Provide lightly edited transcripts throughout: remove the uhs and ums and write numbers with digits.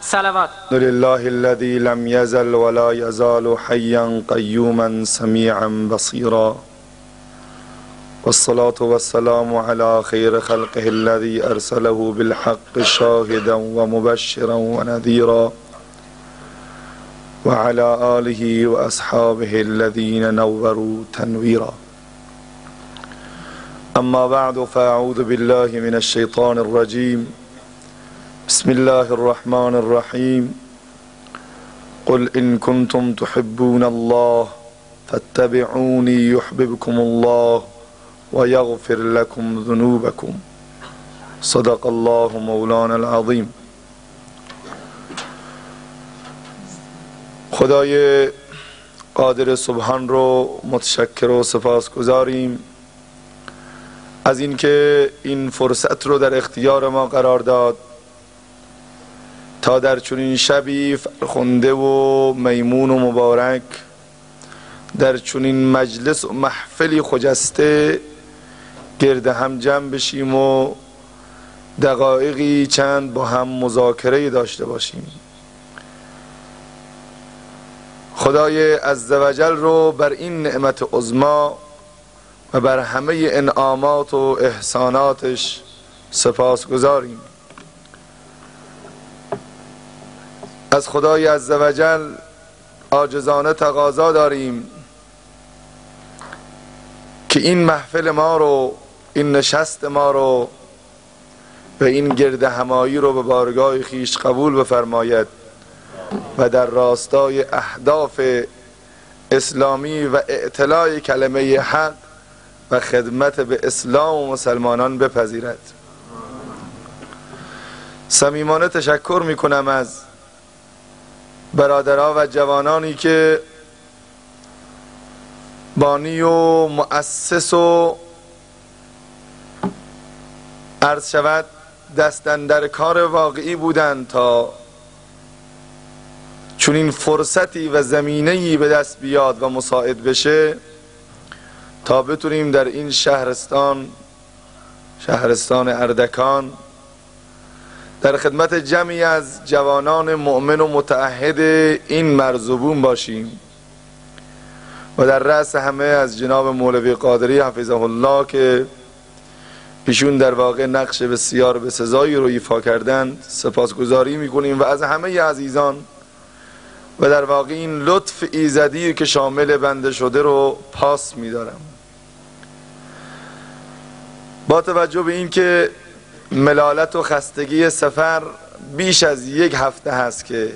صلوات. لله الذي لم يزل ولا يزال حيا قيوما سميعا بصيرا، والصلاة والسلام على خير خلقه الذي أرسله بالحق شاهدا ومبشرا ونذيرا، وعلى آله وأصحابه الذين نوروا تنويرا. أما بعد، فأعوذ بالله من الشيطان الرجيم. بسم الله الرحمن الرحيم. قل إن كنتم تحبون الله فاتبعوني يحببكم الله ويغفر لكم ذنوبكم. صدق الله مولانا العظیم. خدای قادر سبحان رو متشکر و سپاسگزاریم از اینکه این فرصت رو در اختیار ما قرار داد تا در چنین شبی فرخنده و میمون و مبارک در چنین مجلس و محفلی خجسته گرد هم جمع بشیم و دقایقی چند با هم مذاکره داشته باشیم. خدای عزوجل رو بر این نعمت عظمی و بر همه انعامات و احساناتش سپاسگزاریم. از خدای عزوجل عاجزانه تقاضا داریم که این محفل ما رو، این نشست ما رو و این گرد همایی رو به بارگاه خیش قبول بفرماید و در راستای اهداف اسلامی و اعتلاء کلمه حق و خدمت به اسلام و مسلمانان بپذیرد. صمیمانه تشکر میکنم از برادرها و جوانانی که بانی و مؤسس و عرض شود دستن در کار واقعی بودند تا چون این فرصتی و زمینه‌ای به دست بیاد و مساعد بشه تا بتونیم در این شهرستان اردکان در خدمت جمعی از جوانان مؤمن و متعهد این مرزبون باشیم و در رأس همه از جناب مولوی قادری حفظه الله که ایشون در واقع نقش بسیار به سزایی رو ایفا کردند سپاسگزاری میکنیم و از همه عزیزان و در واقع این لطف ایزدی که شامل بنده شده رو پاس میدارم. با توجه به این که ملالت و خستگی سفر بیش از یک هفته هست که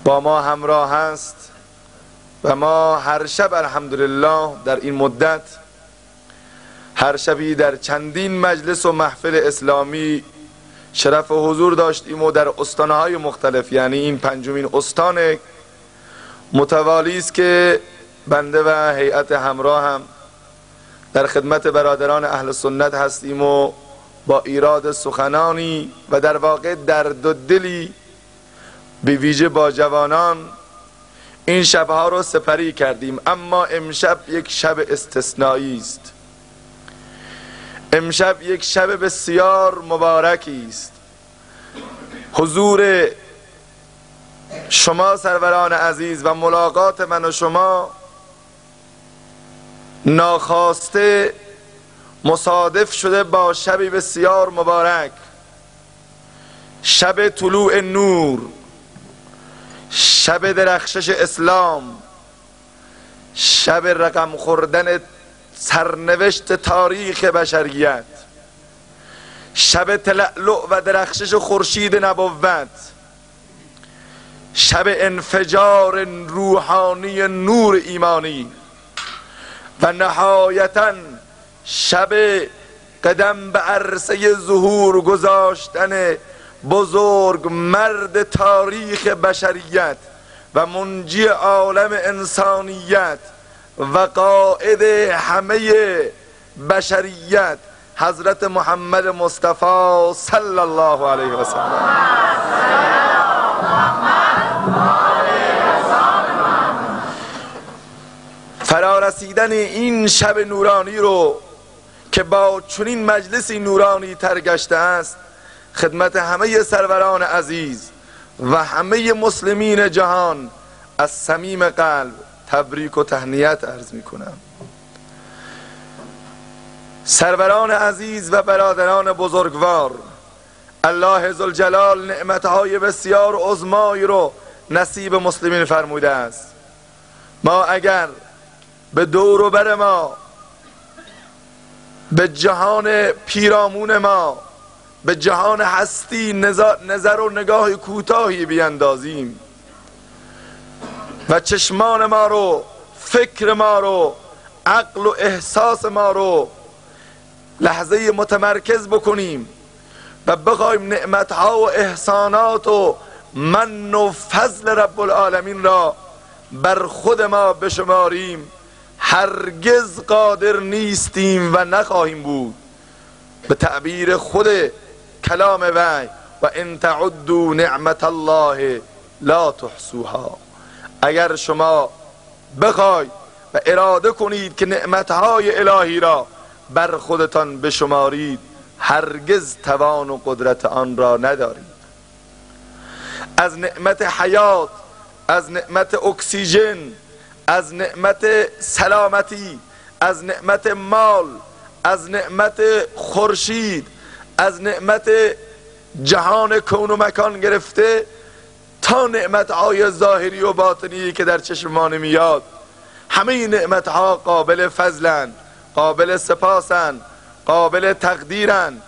با ما همراه هست و ما هر شب الحمدلله در این مدت هر شبی در چندین مجلس و محفل اسلامی شرف و حضور داشتیم و در استانهای مختلف، یعنی این پنجمین استان متوالی است که بنده و هیئت همراه هم در خدمت برادران اهل سنت هستیم و با ایراد سخنانی و در واقع درد و دلی به ویژه با جوانان این شبها رو سپری کردیم. اما امشب یک شب استثنایی است، امشب یک شب بسیار مبارکی است. حضور شما سروران عزیز و ملاقات من و شما ناخواسته مصادف شده با شبی بسیار مبارک، شب طلوع نور، شب درخشش اسلام، شب رقم خوردن سرنوشت تاریخ بشریت، شب تلألؤ و درخشش خورشید نبوت، شب انفجار روحانی نور ایمانی و نهایتاً شب قدم به عرصه ظهور گذاشتن بزرگ مرد تاریخ بشریت و منجی عالم انسانیت و قائد همه بشریت حضرت محمد مصطفی صلی الله علیه و سلم. فرارسیدن این شب نورانی رو که با چنین مجلسی نورانی ترگشته است خدمت همه سروران عزیز و همه مسلمین جهان از صمیم قلب تبریک و تهنیت عرض می کنم. سروران عزیز و برادران بزرگوار، الله ذوالجلال نعمتهای بسیار عظمایی رو نصیب مسلمین فرموده است. ما اگر به دور و بر ما، به جهان پیرامون ما، به جهان هستی نظر و نگاه کوتاهی بیندازیم و چشمان ما رو، فکر ما رو، عقل و احساس ما رو لحظه متمرکز بکنیم و بخوایم نعمتها و احسانات و من و فضل رب العالمین را بر خود ما بشماریم، هرگز قادر نیستیم و نخواهیم بود. به تعبیر خود کلام وحی و ان تعدوا نعمت الله لا تحصوها، اگر شما بخواید و اراده کنید که نعمتهای الهی را بر خودتان بشمارید، هرگز توان و قدرت آن را ندارید. از نعمت حیات، از نعمت اکسیژن، از نعمت سلامتی، از نعمت مال، از نعمت خورشید، از نعمت جهان کون و مکان گرفته تا نعمتهای ظاهری و باطنی که در چشم ما نمیاد، همه نعمتها قابل فضلند، قابل سپاسند، قابل تقدیرند،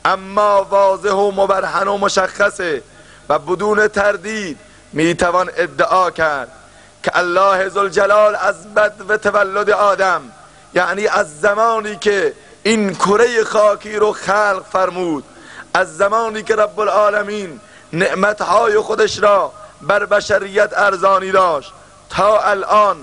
اما واضح و مبرهن و مشخصه و بدون تردید میتوان ادعا کرد که الله ذوالجلال از بدو تولد آدم، یعنی از زمانی که این کره خاکی رو خلق فرمود، از زمانی که رب العالمین نعمتهای خودش را بر بشریت ارزانی داشت تا الان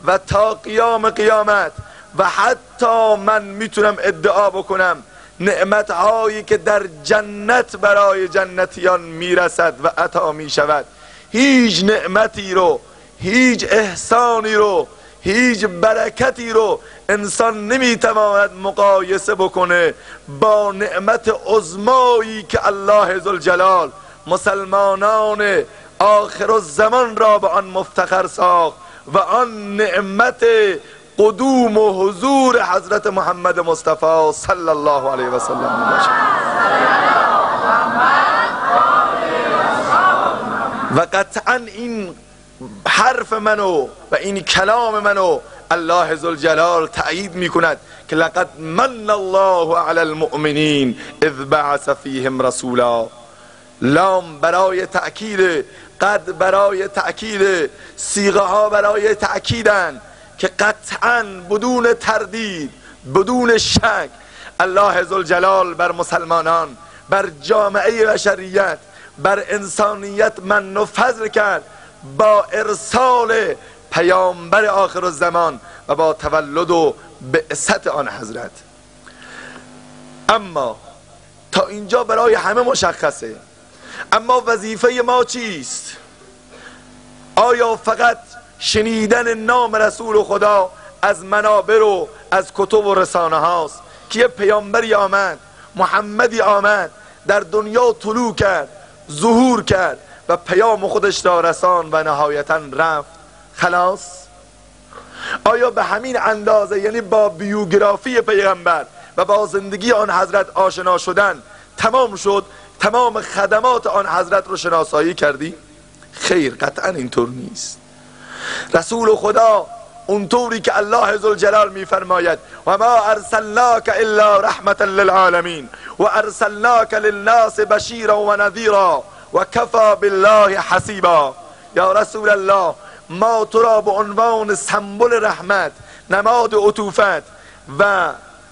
و تا قیام قیامت، و حتی من میتونم ادعا بکنم نعمتهایی که در جنت برای جنتیان میرسد و عطا میشود، هیچ نعمتی رو، هیچ احسانی رو، هیچ برکتی رو انسان نمیتواند مقایسه بکنه با نعمت عظمایی که الله ذوالجلال مسلمانان آخر الزمان را به آن مفتخر ساخت و آن نعمت قدوم و حضور حضرت محمد مصطفی صلی الله علیه و سلم باشد. و قطعا این حرف منو و این کلام منو الله ذوالجلال تأیید میکند که لقد من الله علی المؤمنین اذ بعث فیهم رسولا. لام برای تأکید، قد برای تأکید، صیغه ها برای تأکیدن که قطعا بدون تردید، بدون شک الله ذوالجلال بر مسلمانان، بر جامعه بشریت، بر انسانیت من و فضل کرد با ارسال پیامبر آخر الزمان و با تولد و بعثت آن حضرت. اما تا اینجا برای همه مشخصه، اما وظیفه ما چیست؟ آیا فقط شنیدن نام رسول خدا از منابر و از کتب و رسانه هاست که یه پیامبری آمد، محمدی آمد، در دنیا طلوع کرد، ظهور کرد و پیام خودش را رسان و نهایتا رفت خلاص؟ آیا به همین اندازه، یعنی با بیوگرافی پیغمبر و با زندگی آن حضرت آشنا شدن تمام شد؟ تمام خدمات آن حضرت رو شناسایی کردی؟ خیر، قطعا اینطور نیست. رسول خدا اونطوری که الله ذوالجلال میفرماید و ما ارسلناک الا رحمتا للعالمین و ارسلناک للناس بشیرا و نذیرا و کفا بالله حسیبا. یا رسول الله، ما تو را به عنوان سمبل رحمت، نماد عطوفت و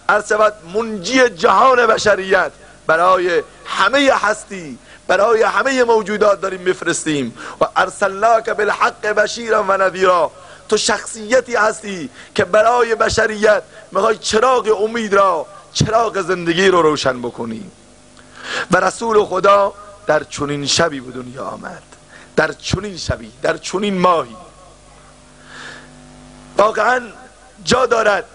ارشد منجی جهان بشریت برای همه هستی، برای همه موجودات داریم میفرستیم. و ارسلناک بالحق بشیرا و نذیرا. تو شخصیتی هستی که برای بشریت میخوای چراغ امید را، چراغ زندگی رو روشن بکنی. و رسول خدا در چنین شبی به دنیا آمد، در چنین شبی، در چنین ماهی. واقعا جا دارد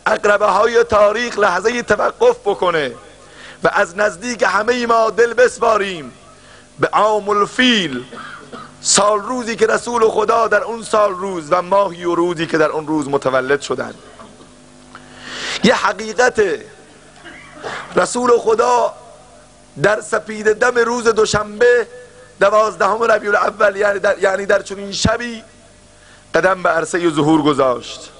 عقربه های تاریخ لحظه توقف بکنه و از نزدیک همه ما دل بسپاریم به عام الفیل، سال روزی که رسول خدا در اون سال روز و ماهی و روزی که در اون روز متولد شدند. یه حقیقت رسول خدا در سپید دم روز دوشنبه 12 ربیع الاول یعنی در چنین شبی قدم به عرصه ظهور گذاشت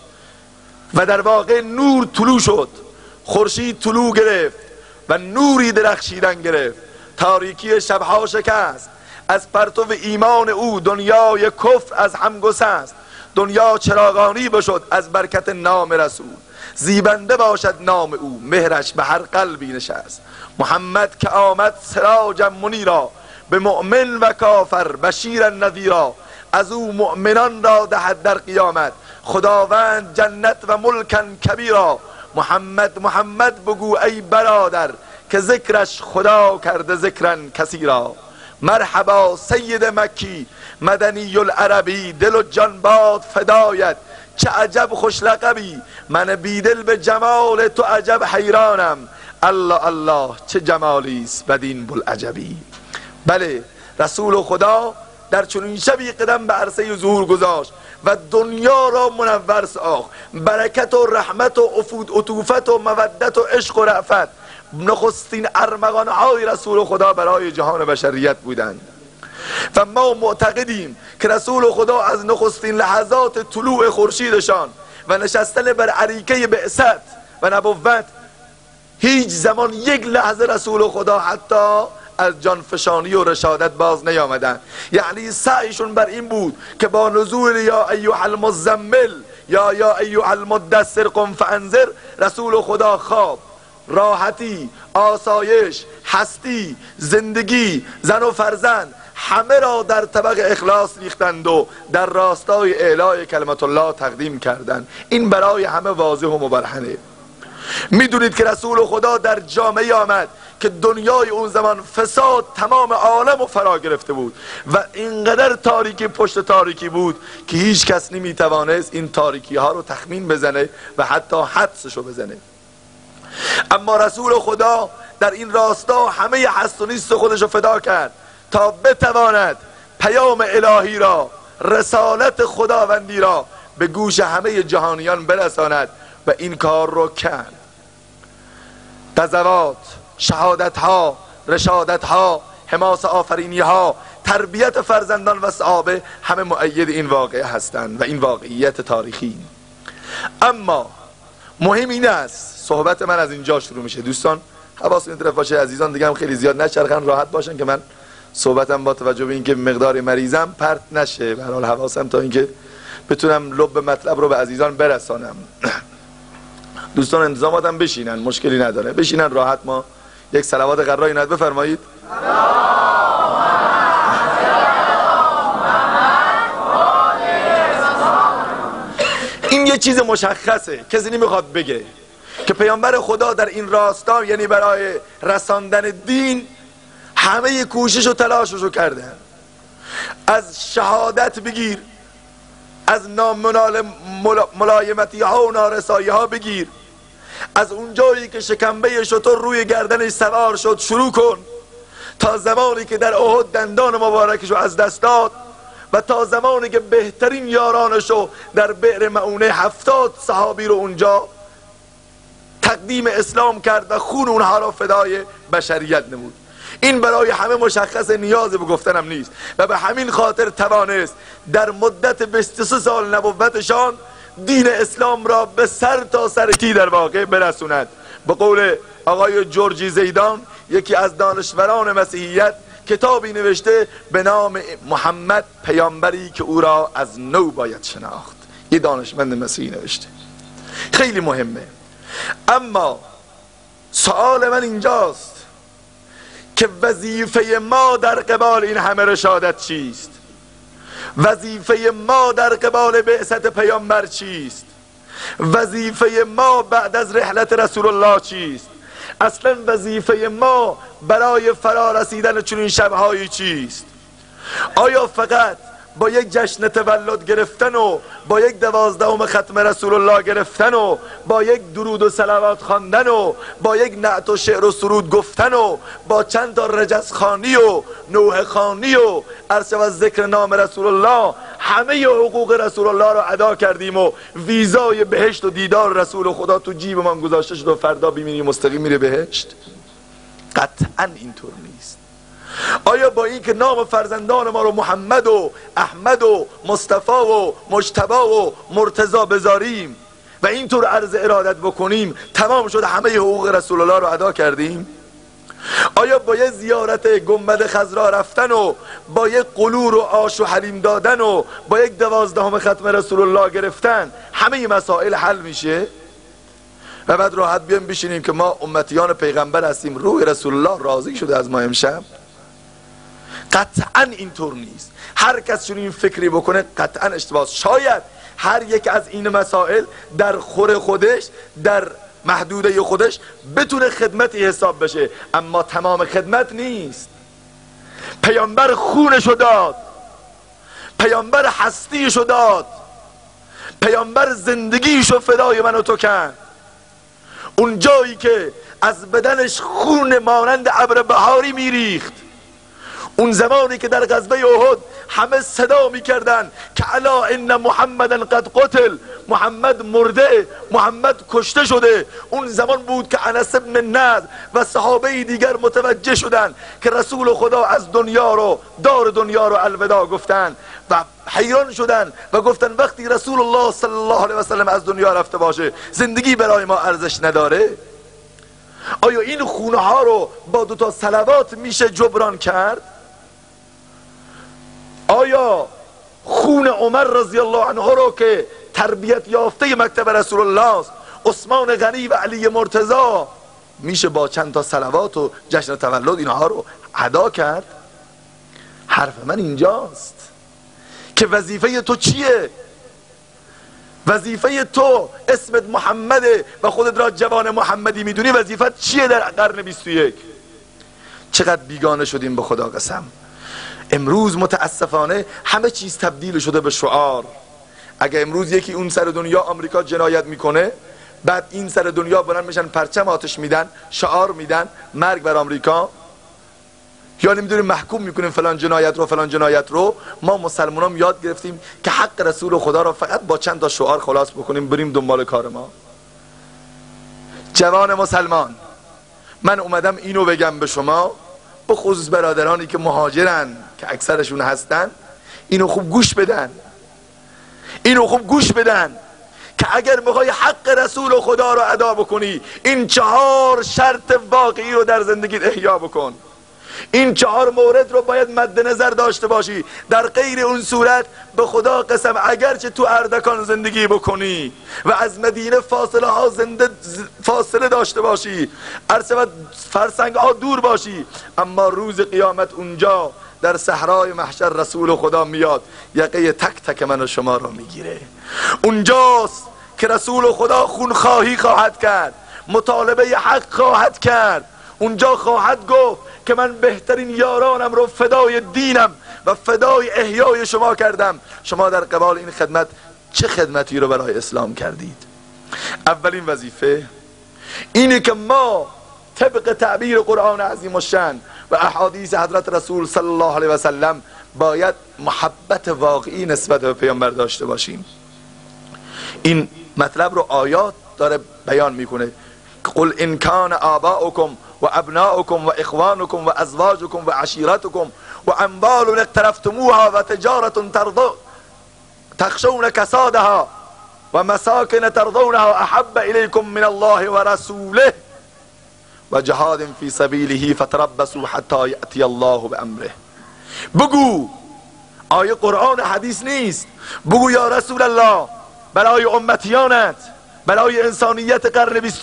و در واقع نور طلوع شد، خورشید طلوع گرفت و نوری درخشیدن گرفت، تاریکی شبها شکست، از پرتو ایمان او دنیای کفر از هم گسست، دنیا چراغانی بشد از برکت نام رسول، زیبنده باشد نام او مهرش به هر قلبی نشست. محمد که آمد سراجا منیرا به مؤمن و کافر بشیرا نذیرا، از او مؤمنان را دهد در قیامت خداوند جنت و ملکن کبیرا. محمد محمد بگو ای برادر که ذکرش خدا کرده ذکرن کثیرا. مرحبا سید مکی مدنی العربی، دل و جان باد فدایت چه عجب خوش لقبی، من بیدل به جمال تو عجب حیرانم، الله الله چه جمالیست بدین بوالعجبی. بله، رسول خدا در چنین شبی قدم به عرصه ظهور گذاشت و دنیا را منور ساخت، برکت و رحمت و عطوفت و مودت و عشق و رأفت نخستین ارمغان‌های رسول خدا برای جهان بشریت بودند. و ما معتقدیم که رسول خدا از نخستین لحظات طلوع خورشیدشان و نشستن بر اریکه بعثت و نبوت هیچ زمان یک لحظه رسول خدا حتی از جانفشانی و رشادت باز نیامدن. یعنی سعیشون بر این بود که با نزول یا ایها المزمل یا ایها المدثر قم فانذر رسول خدا خواب، راحتی، آسایش، هستی، زندگی، زن و فرزند همه را در طبق اخلاص ریختند و در راستای اعلای کلمت الله تقدیم کردند. این برای همه واضح و مبرهنه. میدونید که رسول خدا در جامعه آمد که دنیای اون زمان فساد تمام عالم و فرا گرفته بود و اینقدر تاریکی پشت تاریکی بود که هیچ کس نمیتوانست این تاریکی ها رو تخمین بزنه و حتی حدسشو بزنه. اما رسول خدا در این راستا همه هست و نیست خودش رو فدا کرد تا بتواند پیام الهی را، رسالت خداوندی را به گوش همه جهانیان برساند و این کار رو کرد. غزوات، شهادت ها، رشادت ها، حماس آفرینی ها، تربیت فرزندان و صحابه همه مؤید این واقعه هستند و این واقعیت تاریخی. اما مهم این است، صحبت من از اینجا شروع میشه. دوستان حواستون طرف باشه، عزیزان دیگه هم خیلی زیاد نچرخن، راحت باشن که من صحبتم با توجه به اینکه مقدار مریضم پرت نشه. به هر حال حواسم تا اینکه بتونم لب مطلب رو به عزیزان برسانم. دوستان انتظاماتم بشینن، مشکلی نداره، بشینن راحت. ما یک صلوات قرایی ند بفرمایید. این یه چیز مشخصه، کسی نمیخواد بگه که پیامبر خدا در این راستا یعنی برای رساندن دین همه کوشش و تلاششو کردن. از شهادت بگیر، از ملایمتی ها و نارسایی ها بگیر، از اونجایی که شکمبه شتر روی گردنش سوار شد شروع کن تا زمانی که در احد دندان مبارکشو از دست داد و تا زمانی که بهترین یارانشو در بئر معونه 70 صحابی رو اونجا تقدیم اسلام کرد و خون اونها را فدای بشریت نمود. این برای همه مشخص، نیاز به گفتنم نیست و به همین خاطر توانست در مدت 23 سال نبوتشان دین اسلام را به سر تا سرکی در واقع برسوند. به قول آقای جورجی زیدان، یکی از دانشوران مسیحیت، کتابی نوشته به نام محمد، پیامبری که او را از نو باید شناخت. یه دانشمند مسیحی نوشته، خیلی مهمه. اما سوال من اینجاست که وظیفه ما در قبال این همه رشادت چیست؟ وظیفه ما در قبال بعثت پیامبر چیست؟ وظیفه ما بعد از رحلت رسول الله چیست؟ اصلا وظیفه ما برای فرا رسیدن چنین شبهایی چیست؟ آیا فقط با یک جشن تولد گرفتن و با یک 12 ختم رسول الله گرفتن و با یک درود و صلوات خواندن و با یک نعت و شعر و سرود گفتن و با چند تا رجز خوانی و نوحه خوانی و عرض و ذکر نام رسول الله همه حقوق رسول الله رو ادا کردیم و ویزای بهشت و دیدار رسول خدا تو جیبمان گذاشته شد و فردا بیمینی مستقیم میره بهشت؟ قطعا اینطور نیست. آیا با این که نام فرزندان ما رو محمد و احمد و مصطفی و مجتبی و مرتضی بذاریم و اینطور عرض ارادت بکنیم تمام شد همه حقوق رسول الله رو ادا کردیم؟ آیا با یه زیارت گنبد خضرا رفتن و با یک قلور و آش و حلیم دادن و با یک 12 ختم رسول الله گرفتن همه مسائل حل میشه و بعد راحت بیام بشینیم که ما امتیان پیغمبر هستیم، روح رسول الله راضی شده از ما امشب؟ قطعا اینطور نیست. هر کس چون این فکری بکنه قطعا اشتباه. شاید هر یک از این مسائل در خور خودش، در محدوده خودش بتونه خدمتی حساب بشه، اما تمام خدمت نیست. پیامبر خونشو داد، پیامبر هستیشو داد، پیامبر زندگیشو فدای من و تو کرد. اون جایی که از بدنش خون مانند ابر بهاری میریخت، اون زمانی که در غزوه احد همه صدا میکردن که الا ان محمدا قد قتل، محمد مرده، محمد کشته شده، اون زمان بود که انس بن نضر و صحابه دیگر متوجه شدن که رسول خدا از دنیا رو، دار دنیا رو الوداع گفتن و حیران شدن و گفتن وقتی رسول الله صلی الله علیه و سلم از دنیا رفته باشه زندگی برای ما ارزش نداره؟ آیا این خونه ها رو با 2 صلوات میشه جبران کرد؟ آیا خون عمر رضی الله عنه رو که تربیت یافته مکتب رسول الله است، عثمان غنی و علی مرتضی، میشه با چند تا صلوات و جشن تولد اینها رو ادا کرد؟ حرف من اینجاست که وظیفه تو چیه؟ وظیفه تو اسمت محمده و خودت را جوان محمدی میدونی، وظیفت چیه در قرن 21؟ چقدر بیگانه شدیم به خدا قسم. امروز متاسفانه همه چیز تبدیل شده به شعار. اگه امروز یکی اون سر دنیا آمریکا جنایت میکنه، بعد این سر دنیا بلند میشن پرچم آتش میدن، شعار میدن مرگ بر آمریکا، یا نمیدونیم محکوم میکنیم فلان جنایت رو فلان جنایت رو. ما مسلمانان یاد گرفتیم که حق رسول خدا رو فقط با چند تا شعار خلاص بکنیم بریم دنبال کار ما. جوان مسلمان، من اومدم اینو بگم به شما، به خصوص برادرانی که مهاجرن که اکثرشون هستن، اینو خوب گوش بدن، اینو خوب گوش بدن که اگر میخوای حق رسول خدا رو ادا بکنی این 4 شرط واقعی رو در زندگیت احیا بکن. این 4 مورد رو باید مد نظر داشته باشی. در غیر اون صورت به خدا قسم اگرچه تو اردکان زندگی بکنی و از مدینه فاصله داشته باشی، عرصه فرسنگ ها دور باشی، اما روز قیامت اونجا در صحرای محشر رسول خدا میاد یقه تک تک من و شما رو میگیره. اونجاست که رسول خدا خونخواهی خواهد کرد، مطالبه حق خواهد کرد. اونجا خواهد گفت که من بهترین یارانم رو فدای دینم و فدای احیای شما کردم، شما در قبال این خدمت چه خدمتی رو برای اسلام کردید؟ اولین وظیفه اینه که ما طبق تعبیر قرآن عظیم الشان و احادیث حضرت رسول صلی الله علیه و سلم باید محبت واقعی نسبت به پیامبر داشته باشیم. این مطلب رو آیات داره بیان میکنه. قل ان کان آباؤکم و ابناؤکم و اخوانکم و ازواجکم و عشیرتکم و اموال اقترفتموها و تجارت تخشون کسادها و مساکن ترضونها احب الیکم من الله و رسوله و جهاد فی سبیله فتربصوا حتی یأتی الله بامره. بگو، آیه قرآن حدیث نیست، بگو یا رسول الله برای امتیانت، برای انسانیت قرن 21،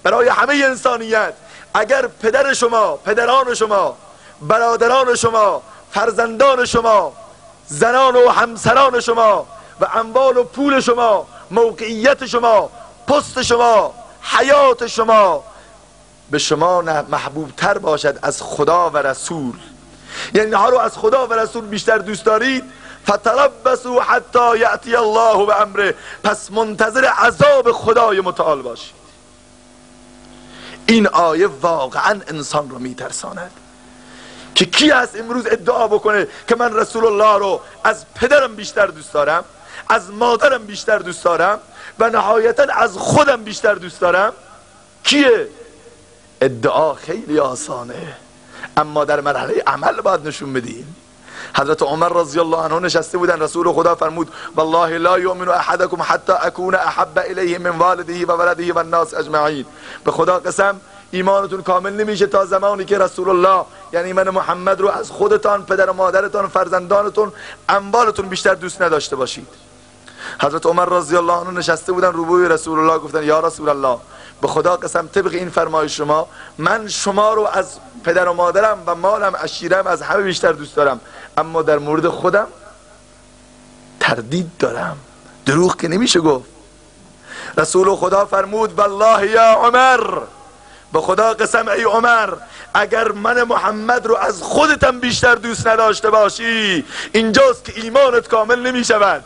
برای همه انسانیت، اگر پدر شما، پدران شما، برادران شما، فرزندان شما، زنان و همسران شما و اموال و پول شما، موقعیت شما، پست شما، حیات شما به شما محبوب تر باشد از خدا و رسول، یعنی اینها رو از خدا و رسول بیشتر دوست دارید، فتربصوا حتی یأتی الله بامره، پس منتظر عذاب خدای متعال باشید. این آیه واقعا انسان رو میترساند که کی هست امروز ادعا بکنه که من رسول الله رو از پدرم بیشتر دوست دارم، از مادرم بیشتر دوست دارم و نهایتا از خودم بیشتر دوست دارم؟ کیه؟ ادعا خیلی آسانه، اما در مرحله عمل باید نشون بدیم. حضرت عمر رضی الله عنه نشسته بودن، رسول خدا فرمود والله لا یؤمن احدکم حتی اکون احب الیه من والده و ولده و الناس اجمعین. به خدا قسم ایمانتون کامل نمیشه تا زمانی که رسول الله یعنی من محمد رو از خودتان، پدر و مادرتان، فرزندانتون، اموالتون بیشتر دوست نداشته باشید. حضرت عمر رضی الله عنه نشسته بودن روبروی رسول الله، گفتن یا رسول الله به خدا قسم طبق این فرمایش شما من شما رو از پدر و مادرم و مالم عشیرم از همه بیشتر دوست دارم، اما در مورد خودم تردید دارم. دروغ که نمیشه گفت. رسول خدا فرمود والله یا عمر، به خدا قسم ای عمر اگر من محمد رو از خودتم بیشتر دوست نداشته باشی اینجاست که ایمانت کامل نمی شود.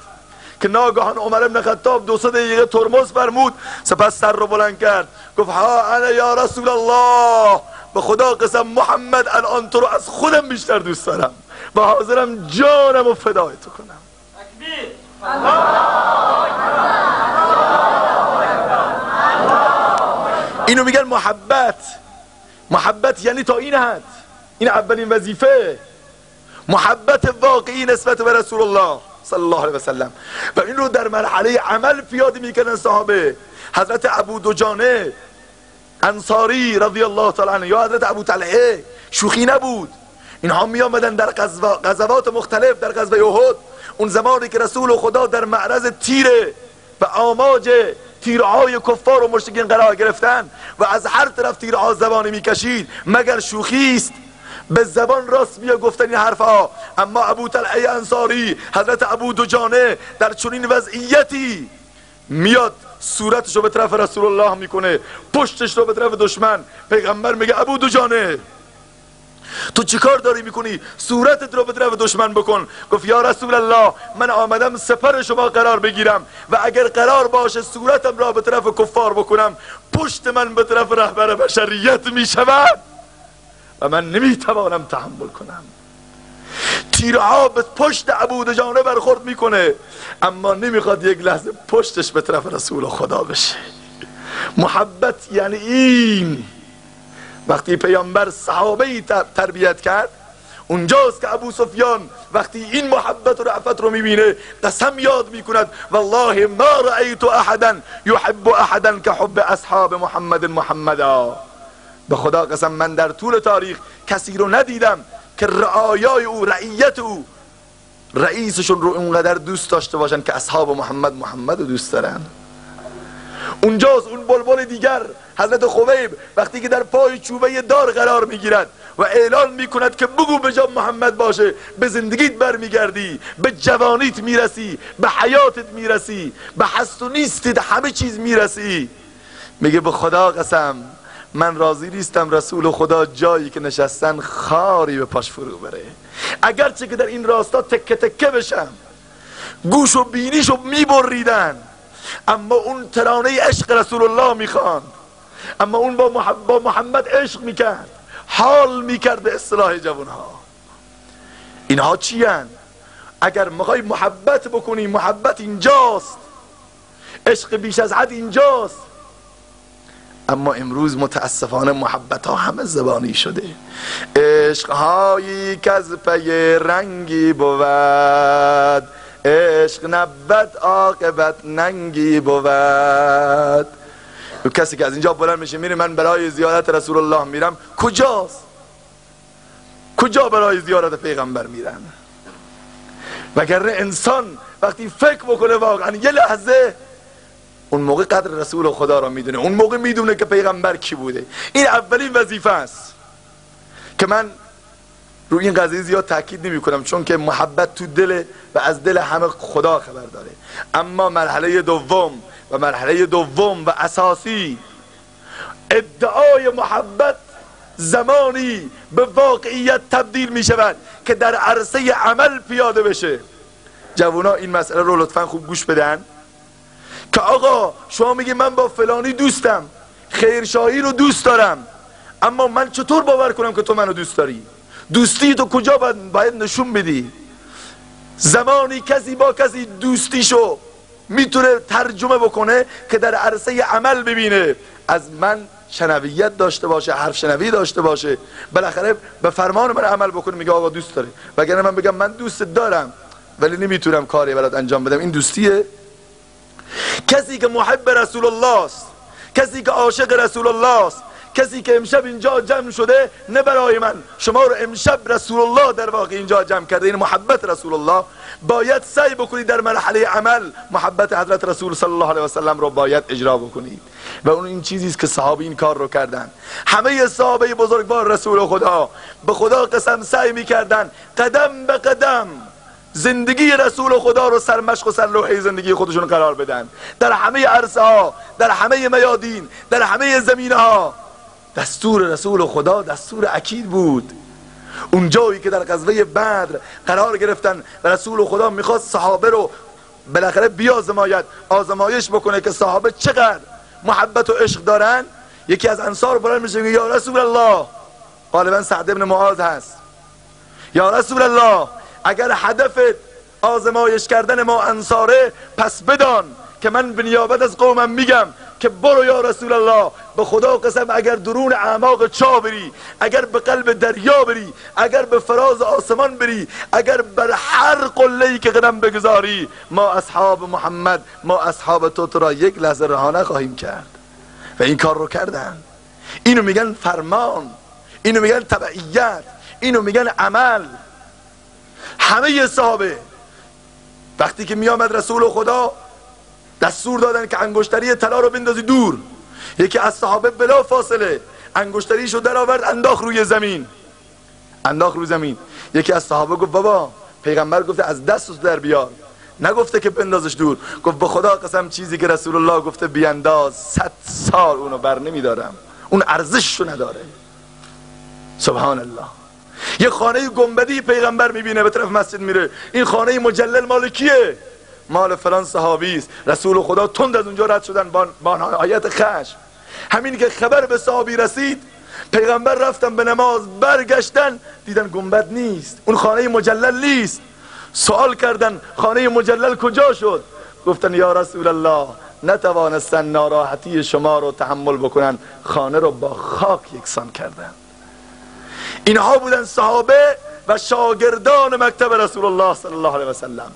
که ناگهان عمر ابن خطاب 2 دقیقه ترمز فرمود، سپس سر رو بلند کرد گفت ها انا یا رسول الله، به خدا قسم محمد الان تو رو از خودم بیشتر دوست دارم و حاضرم جانم رو فدای تو کنم. اینو میگن محبت. محبت یعنی تا این حد، این اولین وظیفه، محبت واقعی نسبت به رسول الله صلی الله علیه و سلم. و این رو در مرحله عمل پیاده میکنن صحابه. حضرت ابو دجانه انصاری رضی الله تعالی عنه یا حضرت ابو طلحه، شوخی نبود. اینها می آمدن در غزوات مختلف، در غزوه احد اون زمانی که رسول خدا در معرض تیره و آماج تیرهای کفار و مشرکین قرار گرفتن و از هر طرف تیرها زبانی میکشید، مگر شوخی است؟ به زبان راست بیا گفتن این حرفها. اما ابو طلحه انصاری، حضرت ابو دجانه در چنین وضعیتی میاد صورتش رو به طرف رسول الله میکنه، پشتش رو به طرف دشمن. پیغمبر میگه ابو دجانه تو چیکار داری میکنی؟ صورتت رو به طرف دشمن بکن. گفت یا رسول الله من آمدم سپر شما قرار بگیرم و اگر قرار باشه صورتم را به طرف کفار بکنم پشت من به طرف رهبر بشریت میشود و من نمیتوانم تحمل کنم. تیرها به پشت ابو دجانه برخورد میکنه اما نمیخواد یک لحظه پشتش به طرف رسول خدا بشه. محبت یعنی این. وقتی پیامبر صحابه تربیت کرد اونجاست که ابو سفیان وقتی این محبت و رأفت رو میبینه قسم یاد میکند والله ما رأیت احدا یحب احدا که حب اصحاب محمد محمدا. به خدا قسم من در طول تاریخ کسی رو ندیدم که رعایای او، رعیت او، رئیسشون رو اونقدر دوست داشته باشن که اصحاب محمد رو دوست دارن. اونجاست اون بلبل دیگر حضرت خویب وقتی که در پای چوبه دار قرار میگیرد و اعلان میکند که بگو به جا محمد باشه به زندگیت برمیگردی، به جوانیت میرسی، به حیاتت میرسی، به هست و نیستت همه چیز میرسی. میگه به خدا قسم من راضی نیستم رسول خدا جایی که نشستن خاری به پاش فرو بره، اگرچه که در این راستا تکه تکه بشم، گوش و بینیشو میبریدن، اما اون ترانه عشق رسول الله میخواند، اما اون با محمد عشق میکرد، حال میکرد به اصطلاح جوانها. اینها چی هن؟ اگر میخوای محبت بکنی محبت اینجاست، عشق بیش از حد اینجاست. اما امروز متاسفانه محبت ها همه زبانی شده. عشق هایی که از پی رنگی بود، عشق نبود عاقبت ننگی بود. کسی که از اینجا بلند میشه میره من برای زیارت رسول الله میرم، کجاست؟ کجا برای زیارت پیغمبر میرن؟ وگرنه انسان وقتی فکر بکنه واقعا یه لحظه، اون موقع قدر رسول خدا را میدونه، اون موقع میدونه که پیغمبر کی بوده. این اولین وظیفه است که من روی این قضیه زیاد تاکید نمی کنم چون که محبت تو دل و از دل همه خدا خبر داره. اما مرحله دوم و اساسی، ادعای محبت زمانی به واقعیت تبدیل می شود که در عرصه عمل پیاده بشه. جوونا این مسئله رو لطفا خوب گوش بدن که آقا شما میگی من با فلانی دوستم، خیرشاهی رو دوست دارم، اما من چطور باور کنم که تو منو دوست داری؟ دوستی تو کجا باید نشون بدی؟ زمانی کسی با کسی دوستیشو میتونه ترجمه بکنه که در عرصه عمل ببینه از من شنویت داشته باشه، حرف شنوی داشته باشه، بالاخره به فرمان من عمل بکنه، میگه آقا دوست داره. وگرنه من بگم من دوست دارم ولی نمیتونم کاری برات انجام بدم، این دوستیه؟ کسی که محب رسول الله است، کسی که عاشق رسول الله است، کسی که امشب اینجا جمع شده نه برای من، شما رو امشب رسول الله در واقع اینجا جمع کرده، این محبت رسول الله، باید سعی بکنید در مرحله عمل محبت حضرت رسول صلی الله علیه و سلم رو باید اجرا بکنید. و اون این چیزی است که صحابه این کار رو کردن. همه صحابه بزرگوار رسول خدا به خدا قسم سعی میکردن قدم به قدم زندگی رسول خدا رو سرمشق و سرلوحه زندگی خودشون قرار بدن، در همه عرصه ها، در همه میادین، در همه زمینه ها. دستور رسول خدا دستور اکید بود. اون جایی که در غزوه بدر قرار گرفتن و رسول خدا میخواست صحابه رو بالاخره بیازماید، آزمایش بکنه که صحابه چقدر محبت و عشق دارن، یکی از انصار بلند میشه یا رسول الله، غالبا سعد بن معاذ هست، یا رسول الله اگر هدفت آزمایش کردن ما انصاره پس بدان که من به نیابت از قومم میگم که برو یا رسول الله، به خدا قسم اگر درون اعماق چا بری، اگر به قلب دریا بری، اگر به فراز آسمان بری، اگر بر هر قله‌ای که قدم بگذاری، ما اصحاب محمد، ما اصحاب تو را یک لحظه رها نخواهیم کرد. و این کار رو کردن. اینو میگن فرمان، اینو میگن تبعیت، اینو میگن عمل. همه صحابه وقتی که میامد رسول خدا دستور دادن که انگشتری طلا رو بندازی دور، یکی از صحابه بلا فاصله انگشتریشو در آورد انداخت روی زمین، انداخت روی زمین. یکی از صحابه گفت بابا پیغمبر گفته از دستش در بیار، نگفته که بندازش دور. گفت به خدا قسم چیزی که رسول الله گفته بیانداز 100 سال اونو بر نمیدارم، اون ارزششو نداره. سبحان الله. یه خانه گنبدی پیغمبر میبینه به طرف مسجد میره، این خانه مجلل مال کیه؟ مال فلان صحابی است. رسول خدا تند از اونجا رد شدن با نهایت خشم. همین که خبر به صحابی رسید، پیغمبر رفتن به نماز، برگشتن دیدن گنبد نیست، اون خانه مجلل نیست. سوال کردن خانه مجلل کجا شد؟ گفتن یا رسول الله نتوانستن ناراحتی شما رو تحمل بکنن، خانه رو با خاک یکسان کردن. اینها بودن صحابه و شاگردان مکتب رسول الله صلی الله علیه و سلم.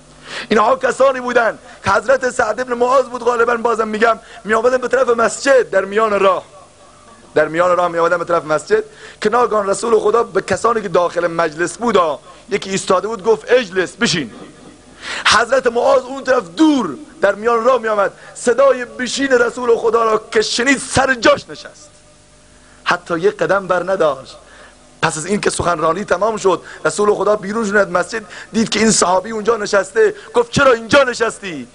اینها کسانی بودن که حضرت سعد بن معاذ بود غالبا، بازم میگم می آمدن به طرف مسجد، در میان راه می آمدن به طرف مسجد که ناگهان رسول خدا به کسانی که داخل مجلس بود یکی ایستاده بود گفت اجلس، بشین. حضرت معاذ اون طرف دور در میان راه می آمد، صدای بشین رسول خدا را که شنید سر جاش نشست، حتی یک قدم بر نداشت. پس از این که سخنرانی تمام شد، رسول خدا بیرون شد از مسجد، دید که این صحابی اونجا نشسته. گفت چرا اینجا نشستی؟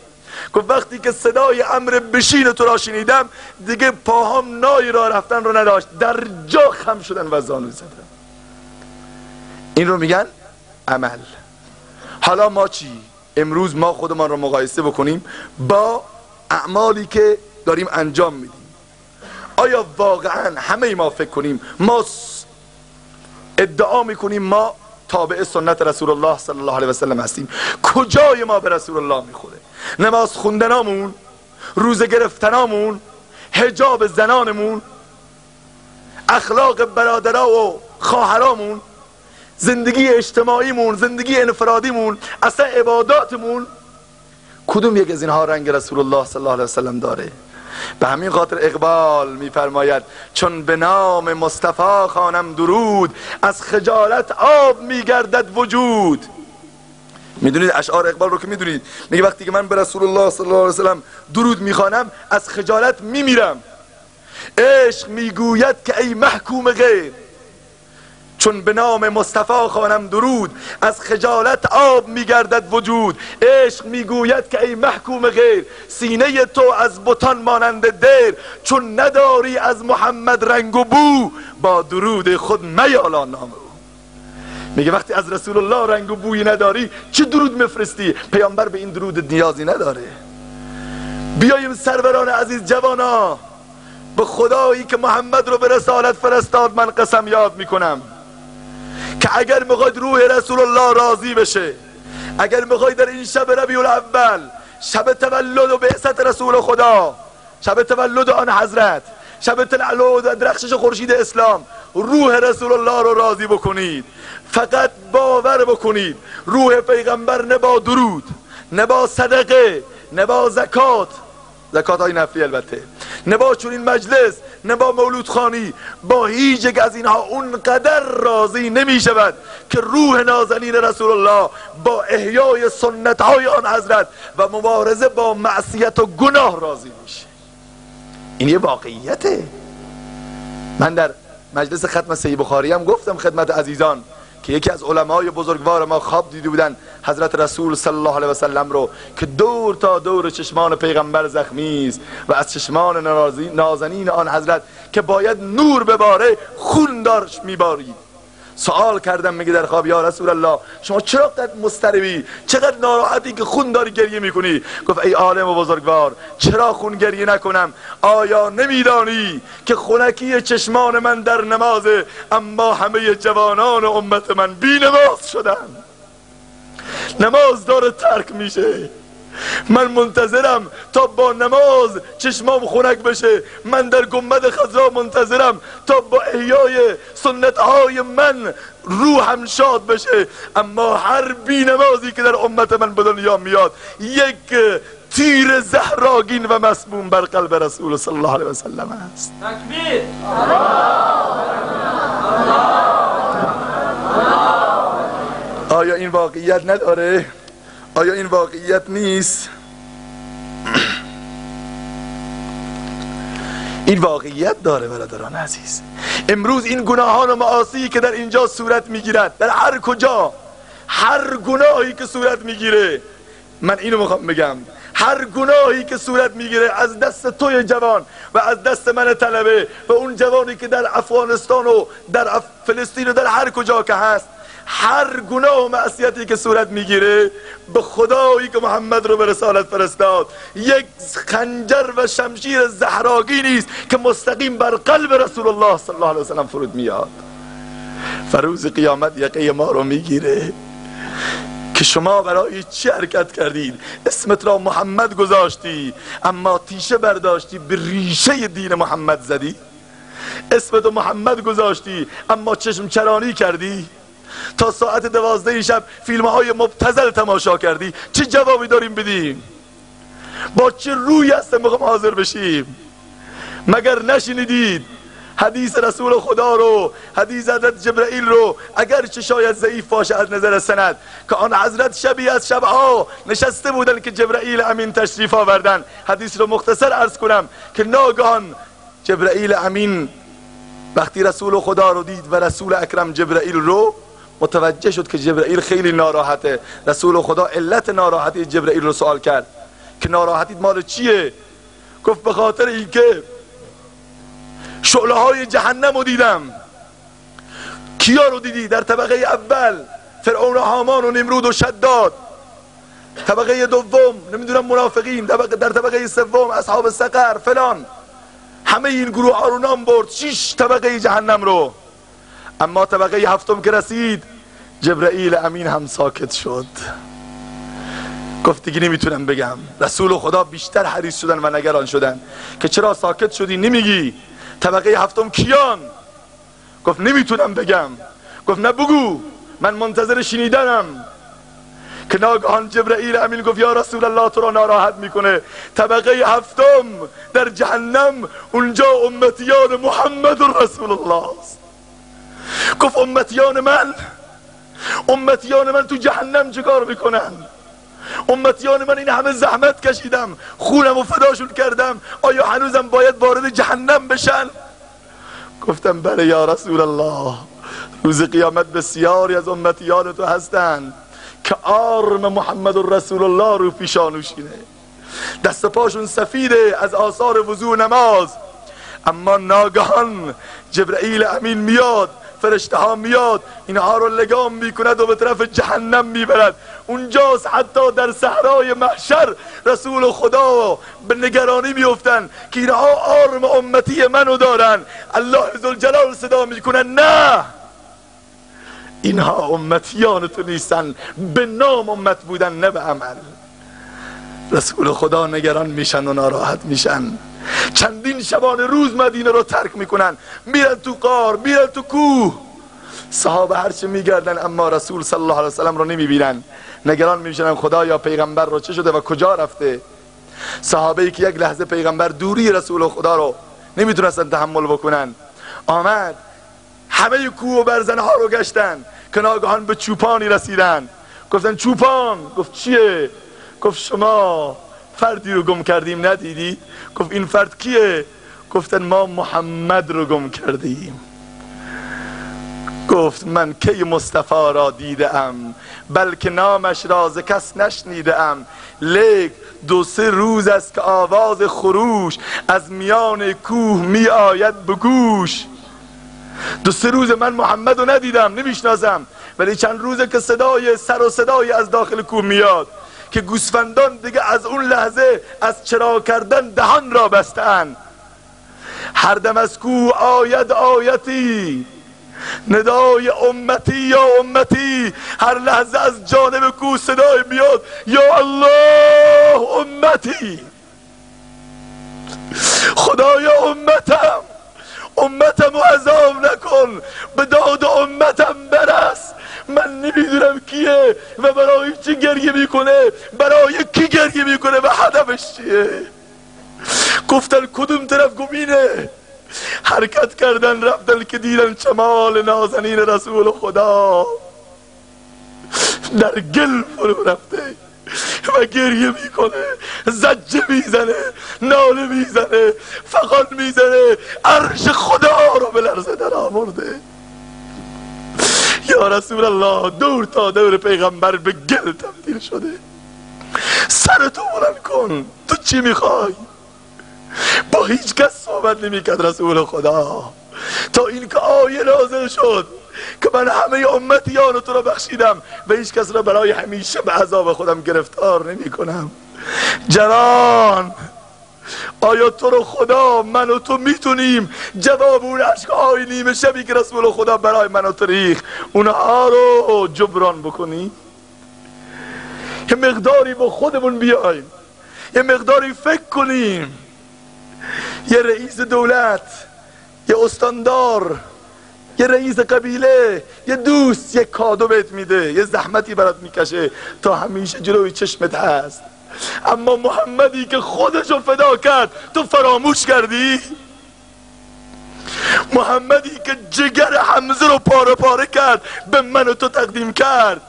گفت وقتی که صدای امر بشین تو را شنیدم دیگه پاهام نای راه رفتن رو نداشت، در جا خم شدن و زانو زدن. این رو میگن عمل. حالا ما چی؟ امروز ما خودمان رو مقایسه بکنیم با اعمالی که داریم انجام میدیم. آیا واقعا همه ما فکر کنیم، ما ادعا میکنیم ما تابع سنت رسول الله صلی الله علیه و سلم هستیم، کجای ما به رسول الله میخوره؟ نماز خوندنامون، روزه گرفتنامون، حجاب زنانمون، اخلاق برادرها و خواهرامون، زندگی اجتماعیمون، زندگی انفرادیمون، اصلا عباداتمون، کدوم یک از اینها رنگ رسول الله صلی الله علیه و سلم داره؟ به همین خاطر اقبال میفرماید چون به نام مصطفی خوانم درود، از خجالت آب میگردد وجود. میدونید اشعار اقبال رو که میدونید، میگه وقتی که من به رسول الله صلی الله علیه و سلم درود میخوانم از خجالت میمیرم. عشق میگوید که ای محکوم غیر، چون به نام مصطفی خوانم درود، از خجالت آب میگردد وجود. عشق میگوید که ای محکوم غیر، سینه تو از بتان مانند دیر، چون نداری از محمد رنگ و بو، با درود خود میالا نام او. میگه وقتی از رسول الله رنگ و بویی نداری چه درود مفرستی؟ پیامبر به این درود نیازی نداره. بیاییم سروران عزیز، جوانا، به خدایی که محمد رو به رسالت فرستاد من قسم یاد میکنم که اگر میخواید روح رسول الله راضی بشه، اگر میخواید در این شب ربیع الاول، شب تولد و بعثت رسول خدا، شب تولد آن حضرت، شب تولد و درخشش خورشید اسلام، روح رسول الله رو راضی بکنید، فقط باور بکنید روح پیغمبر نه با درود، نه با صدقه، نه با زکات های نفلی البته، نه با چنین مجلس، نه با مولود خانی، با هیچ یک از اینها اونقدر راضی نمی شود که روح نازنین رسول الله با احیای سنت های آن حضرت و مبارزه با معصیت و گناه راضی میشه. این یه واقعیته. من در مجلس ختم صحیح بخاری هم گفتم خدمت عزیزان که یکی از علمای بزرگوار ما خواب دیده بودن حضرت رسول صلی الله علیه و سلم رو که دور تا دور چشمان پیغمبر زخمی است و از چشمان نازنین آن حضرت که باید نور بباره خون داشت میبارید. سوال کردم، میگه در خواب یا رسول الله شما چرا قد مضطربی، چقدر ناراحتی که خون داری گریه میکنی؟ گفت ای عالم و بزرگوار، چرا خون گریه نکنم؟ آیا نمیدانی که خونکی چشمان من در نمازه، اما همه جوانان امت من بی نماز شدن، نماز داره ترک میشه. من منتظرم تا با نماز چشمام خنک بشه. من در گنبد خضرا منتظرم تا با احیای سنت های من روحم شاد بشه. اما هر بی نمازی که در امت من به دنیا میاد یک تیر زهراگین و مسموم بر قلب رسول صلی الله علیه و سلم است. تکبیر. آیا این واقعیت نداره؟ آیا این واقعیت نیست؟ این واقعیت داره برادران عزیز. امروز این گناهان و معاصی که در اینجا صورت میگیرد، در هر کجا، هر گناهی که صورت میگیره، من اینو میخوام بگم، هر گناهی که صورت میگیره از دست توی جوان و از دست من طلبه و اون جوانی که در افغانستان و در فلسطین و در هر کجا که هست، هر گناه و معصیتی که صورت میگیره به خدایی که محمد رو به رسالت فرستاد یک خنجر و شمشیر زهراگی نیست که مستقیم بر قلب رسول الله صلی الله علیه و سلم فرود میاد. فروز قیامت یقه ما رو میگیره که شما برای چی حرکت کردید؟ اسمت را محمد گذاشتی اما تیشه برداشتی به ریشه دین محمد زدی. اسمت محمد گذاشتی اما چشم چرانی کردی. تا ساعت 12 شب فیلم های مبتذل تماشا کردی. چه جوابی داریم بدیم؟ با چه روی هستم میخوام حاضر بشیم؟ مگر نشنیدید حدیث رسول خدا رو، حدیث حضرت جبرائیل رو، اگر چه شاید ضعیف باشه از نظر سند، که آن حضرت شبی از شبها نشسته بودن که جبرائیل امین تشریف آوردن. حدیث رو مختصر عرض کنم که ناگهان جبرائیل امین وقتی رسول خدا رو دید و رسول اکرم جبرائیل رو، متوجه شد که جبرائیل خیلی ناراحته. رسول خدا علت ناراحتی جبرائیل رو سوال کرد که ناراحتیت مال چیه؟ گفت به خاطر اینکه شعله های جهنم رو دیدم. کیا رو دیدی؟ در طبقه اول فرعون و هامان و نمرود و شداد، طبقه دوم نمیدونم منافقین، در طبقه سوم اصحاب سقر فلان. همه این گروه ها رو نام برد، 6 طبقه جهنم رو. اما طبقه هفتم که رسید جبرائیل امین هم ساکت شد. گفت دیگه نمیتونم بگم. رسول خدا بیشتر حریص شدن و نگران شدن که چرا ساکت شدی نمیگی؟ طبقه هفتم کیان؟ گفت نمیتونم بگم. گفت نه بگو، من منتظر شنیدنم. که ناگهان جبرائیل امین گفت یا رسول الله تو را ناراحت میکنه طبقه هفتم در جهنم، اونجا امتیان محمد رسول الله است. گفت امتیان من تو جهنم چیکار میکنن؟ امتیان من این همه زحمت کشیدم، خونم و فداشون کردم، آیا هنوزم باید وارد جهنم بشن؟ گفتم بله یا رسول الله، روز قیامت بسیاری از امتیان تو هستند که آرم محمد رسول الله رو پیشانوشینه، دست پاشون سفیده از آثار وضو نماز. اما ناگهان جبرائیل امین میاد فرشته ها میاد اینها رو لگام میکند و به طرف جهنم میبرد. اونجاست حتی در صحرای محشر رسول خدا به نگرانی میفتن که اینها آرم امتی منو دارن. الله ذوالجلال صدا میکنن نه، اینها امتیان تو نیستن، به نام امت بودن نه به عمل. رسول خدا نگران میشن و ناراحت میشن. چندین شبانه روز مدینه رو ترک میکنن، میرن تو غار، میرن تو کوه. صحابه هرچه میگردن اما رسول صلی الله علیه وسلم رو نمیبینن. نگران میشن خدا یا پیغمبر رو چه شده و کجا رفته. صحابه ای که یک لحظه پیغمبر دوری رسول خدا رو نمیتونستن تحمل بکنن، آمد همه کوه و برزنه ها رو گشتن که ناگهان به چوپانی رسیدن. گفتن چوپان. گفت چیه؟ گفت شما فردی رو گم کردیم ندیدی؟ گفت این فرد کیه؟ گفتن ما محمد رو گم کردیم. گفت من کی مصطفی را دیدم، بلکه نامش را ز کس نشنیدم. لیک 2-3 روز است که آواز خروش از میان کوه می آید به گوش. 2-3 روز من محمد رو ندیدم، نمیشناسم، ولی چند روزه که صدای سر و صدای از داخل کوه میاد که گوسفندان دیگه از اون لحظه از چرا کردن دهان را بستن. هر دم از کوه آید آیتی، ندای امتی یا امتی. هر لحظه از جانب کوه صدای میاد یا الله امتی. خدایا امتم رو عذاب نکن، به داد امتم برس. من نمیدونم کیه و برای چی گریه میکنه، برای کی گریه میکنه و هدفش چیه. گفتن کدوم طرف؟ گمینه. حرکت کردن رفتن که دیدن جمال نازنین رسول خدا در گل فرو رفته و گریه میکنه، زجه میزنه، ناله میزنه، فغان میزنه، عرش خدا رو به لرزه در آورده. یا رسول الله دور تا دور پیغمبر به گل تبدیل شده. سرتو بلند کن، تو چی میخوای؟ با هیچ کس صحبت نمیکرد رسول خدا تا این که آیه نازل شد که من همه امتیان تو را بخشیدم و هیچ کس را برای همیشه به عذاب خودم گرفتار نمی کنم. جوان، آیا تو رو خدا من و تو میتونیم جواب اون عشقای نیمه شبی که رسول خدا برای من و تو ریخت اونها رو جبران بکنی؟ یه مقداری با خودمون بیایم، یه مقداری فکر کنیم. یه رئیس دولت، یه استاندار، یه رئیس قبیله، یه دوست یه کادو بهت میده، یه زحمتی برات میکشه تا همیشه جلوی چشمت هست، اما محمدی که خودشو فدا کرد تو فراموش کردی؟ محمدی که جگر حمزه رو پاره پاره کرد به من و تو تقدیم کرد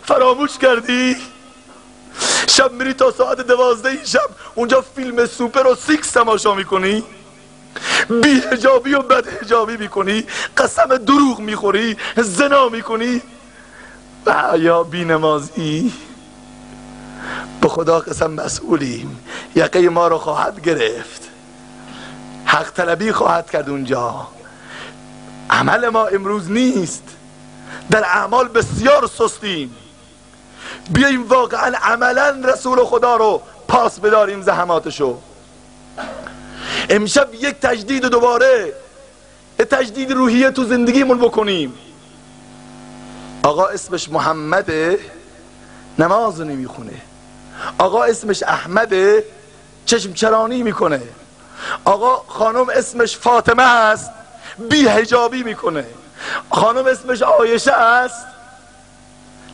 فراموش کردی؟ شب میری تا ساعت 12 شب اونجا فیلم سوپر و سیکس تماشا میکنی، بی حجابی و بد حجابی میکنی، قسم دروغ میخوری، زنا میکنی و یا بی نمازی. به خدا قسم مسئولیم، یقه ما رو خواهد گرفت، حق طلبی خواهد کرد اونجا. عمل ما امروز نیست، در اعمال بسیار سستیم. بیاییم واقعا عملا رسول خدا رو پاس بداریم زحماتشو. امشب یک تجدید دوباره، یک تجدید روحیه تو زندگیمون بکنیم. آقا اسمش محمده نماز نمیخونه، آقا اسمش احمده چشم چرانی میکنه، آقا خانم اسمش فاطمه است بی حجابی میکنه، خانم اسمش عایشه است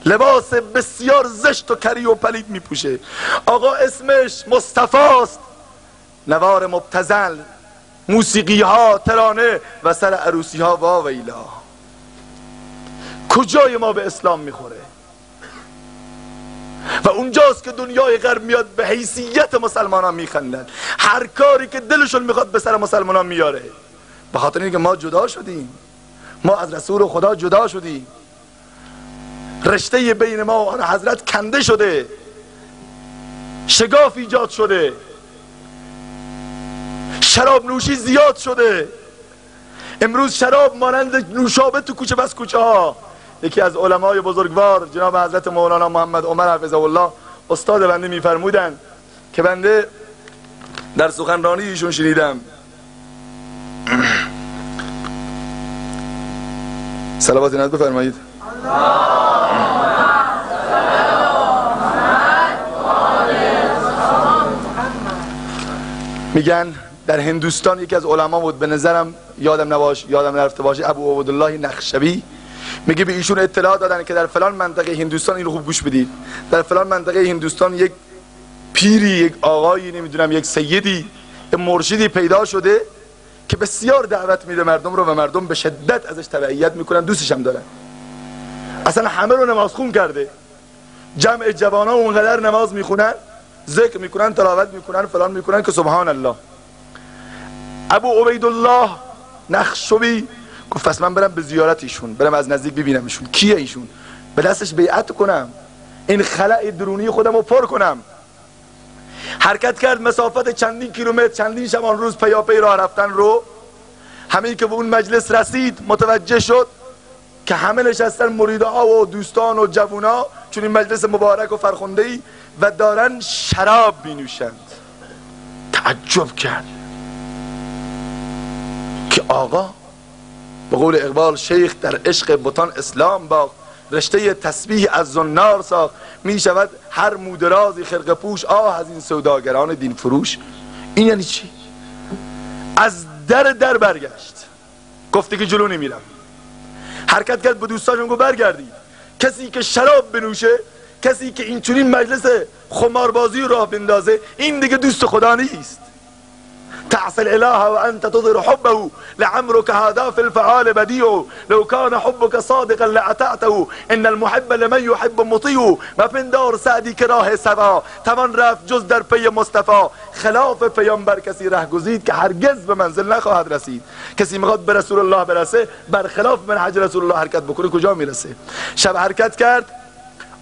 لباس بسیار زشت و کری و پلید میپوشه، آقا اسمش مصطفی است نوار مبتذل، موسیقی ها، ترانه و سر عروسی ها وا ویلا. کجای ما به اسلام میخوره؟ و اونجاست که دنیای غرب میاد به حیثیت مسلمان ها میخندن، هر کاری که دلشون میخواد به سر مسلمان ها میاره. به خاطر اینکه ما جدا شدیم، ما از رسول خدا جدا شدیم، رشته بین ما و آن حضرت کنده شده، شگاف ایجاد شده، شراب نوشی زیاد شده، امروز شراب مانند نوشابه تو کوچه بس کوچه ها. یکی از علمای بزرگوار جناب حضرت مولانا محمد عمر حفظه الله استاد بنده میفرمودن که بنده در سخنرانی ایشون شنیدم، صلوات نعت بفرمایید. میگن در هندوستان یکی از علما بود، به نظرم یادم نرفته باشه، ابو عبدالله نخشوی، میگه به ایشون اطلاع دادن که در فلان منطقه هندوستان، این رو خوب گوش بدید، در فلان منطقه هندوستان یک پیری، یک آقایی، نمیدونم یک سیدی، مرشدی پیدا شده که بسیار دعوت میده مردم رو و مردم به شدت ازش تبعیت میکنن، دوستش هم دارن. اصلا همه رو نمازخون کرده، جمع جوانان اونقدر نماز میخونن، ذکر میکنن، تلاوت میکنن، فلان میکنن که سبحان الله. ابو عبیدالله نخشوی گفت پس من برم به زیارت ایشون، برم از نزدیک ببینم ایشون کیه، ایشون به دستش بیعت کنم، این خلأ درونی خودم رو پر کنم. حرکت کرد، مسافت چندین کیلومتر، چندین شبان روز پیاپی راه رفتن رو. همین که به اون مجلس رسید متوجه شد که همه نشستن مریدها و دوستان و جوونا، چون این مجلس مبارک و فرخنده‌ای، و دارن شراب بینوشند. تعجب کرد که آقا به قول اقبال شیخ در عشق بتان اسلام باخت، رشته تسبیح از زنار ساخت، می شود هر مودرازی خرقه پوش، آه از این سوداگران دین فروش. این یعنی چی؟ از در برگشت، گفته که جلو نمیرم. حرکت کرد به دوستانش گفت برگردید، کسی که شراب بنوشه، کسی که این چنین مجلس خماربازی راه بندازه، این دیگه دوست خدا نیست. تعصي الاله وانت تظهر حبه لعمرك هذا في الفعال بديع لو كان حبك صادقا لاطعته ان المحب لمن يحب مطيع. مپندار سعدی که راه سوا توان رفت جز در پی مصطفی. خلاف پیامبر کسی ره گزید که هرگز به منزل نخواهد رسید. کسی میخواد به رسول الله برسه، برخلاف منهج رسول الله حرکت بکنه کجا میرسه؟ شب حرکت کرد،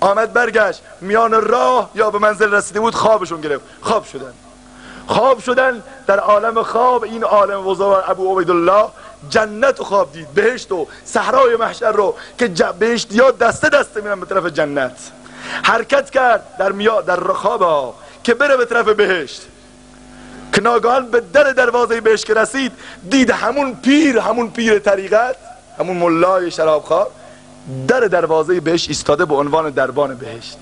آمد برگشت، میان راه یا به منزل رسیده بود خوابشون گرفت، خواب شدن در عالم خواب. این عالم بزرگ ابو عبیدالله جنت خواب دید، بهشت و صحرای محشر رو که بهشتی ها دسته دسته میرن به طرف جنت. حرکت کرد در خواب ها که بره به طرف بهشت، که ناگهان به دروازه بهشت که رسید، دید همون پیر طریقت، همون ملای شرابخوار در دروازه بهشت ایستاده به عنوان دربان بهشت.